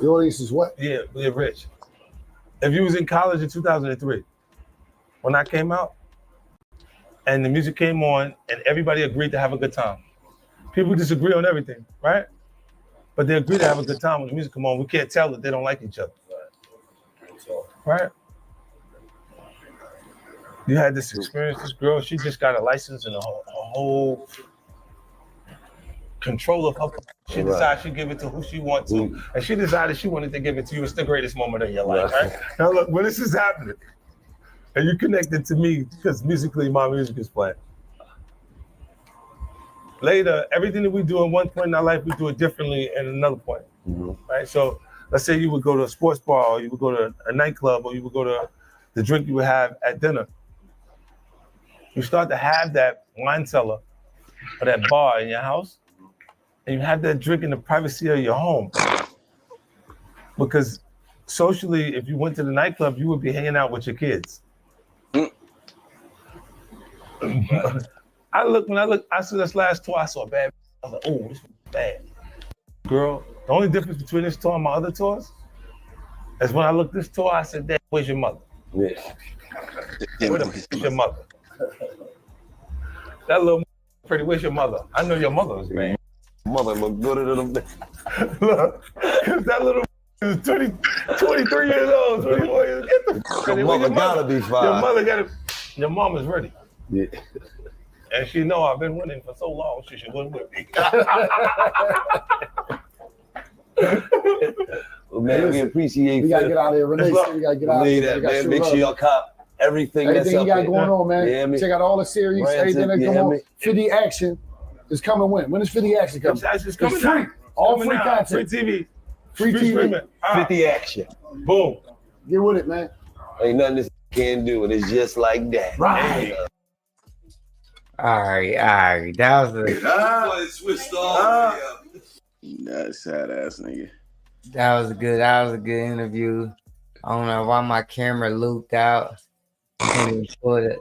Your audience is what? Yeah, they're rich. If you was in college in 2003, when I came out, and the music came on, and everybody agreed to have a good time. People disagree on everything, right? But they agree to have a good time when the music come on. We can't tell that they don't like each other. Right? You had this experience, this girl, she just got a license and a whole control of her. She decided she'd give it to who she wants to. And she decided she wanted to give it to you. It's the greatest moment of your life, right? Now look, when this is happening, and you connected to me because musically my music is playing. Later, everything that we do at one point in our life, we do it differently at another point, right? So let's say you would go to a sports bar, or you would go to a nightclub, or you would go to the drink you would have at dinner. You start to have that wine cellar or that bar in your house, and you have that drink in the privacy of your home. Because socially, if you went to the nightclub, you would be hanging out with your kids. When I saw this last tour, I saw a bad. I was like, oh, this was bad. Girl, the only difference between this tour and my other tours is when I looked this tour, I said, Dad, where's your mother? Yeah. Where's your mother? That little pretty, where's your mother? I know your mother was bad. Mother look good at them. Look, because that little is 23 years old, 24 years old. Get the fuck out of here. Your mother gotta be fine. Your mother gotta, your mom is ready. Yeah. And she know I've been winning for so long, she should win with me. Well, man, we appreciate We gotta get out of here, Renee. We gotta get out of here. Man, make sure y'all cop everything Everything that's you up got there. going on, man. You hear me? Check out all the series, Brands, everything that you come hear on. me? 50 Action is coming when? When is 50 Action coming? It's coming It's free. out. All Coming free out. content. Free TV. Free TV. streaming. 50 Action. Boom. Get with it, man. Ain't nothing this can't do it. It's just like that. Right. All right. That was a Switched off. That sad ass nigga. that was a good interview. I don't know why my camera looped out. And pull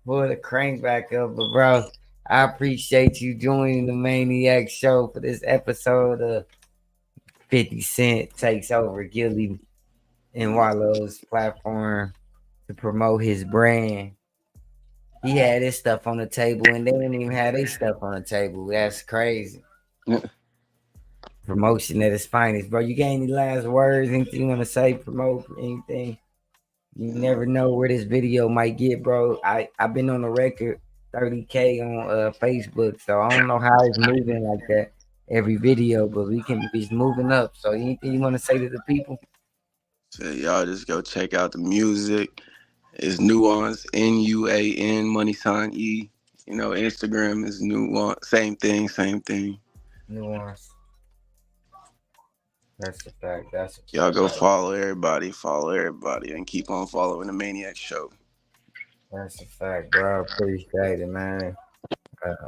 the crank back up, but bro, I appreciate you joining the Maniac Show for this episode of 50 Cent Takes Over Gilly and Wallow's platform to promote his brand. He had his stuff on the table and they didn't even have their stuff on the table. That's crazy. Promotion at its finest, bro. You got any last words? Anything you want to say? Promote anything? You never know where this video might get, bro. I've been on the record 30K on Facebook, so I don't know how it's moving like that every video, but it's moving up. So anything you want to say to the people? So y'all just go check out the music. It's Nuance, Nuan, money sign E. You know, Instagram is Nuance. Same thing. Nuance. That's a fact. Y'all go follow everybody, and keep on following the Maniac Show. That's a fact, bro. Appreciate it, man.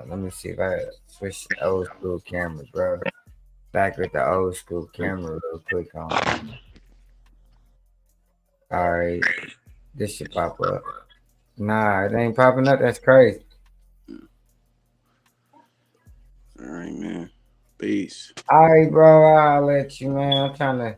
Let me see if I switch to old school cameras, bro. Back with the old school camera real quick on. All right. This should pop up. Nah, it ain't popping up. That's crazy. All right, man. Peace. All right, bro. I'll let you, man. I'm trying to.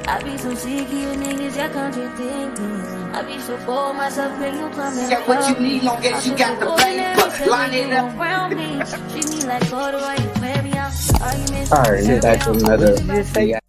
I be so sick of you niggas, y'all contradict me. I be so bored myself, when you come and Get what you help me. need, long as you got the paper. Line it up. Around me, treat me like photo, you wear me out. Arguments, All right, that's another.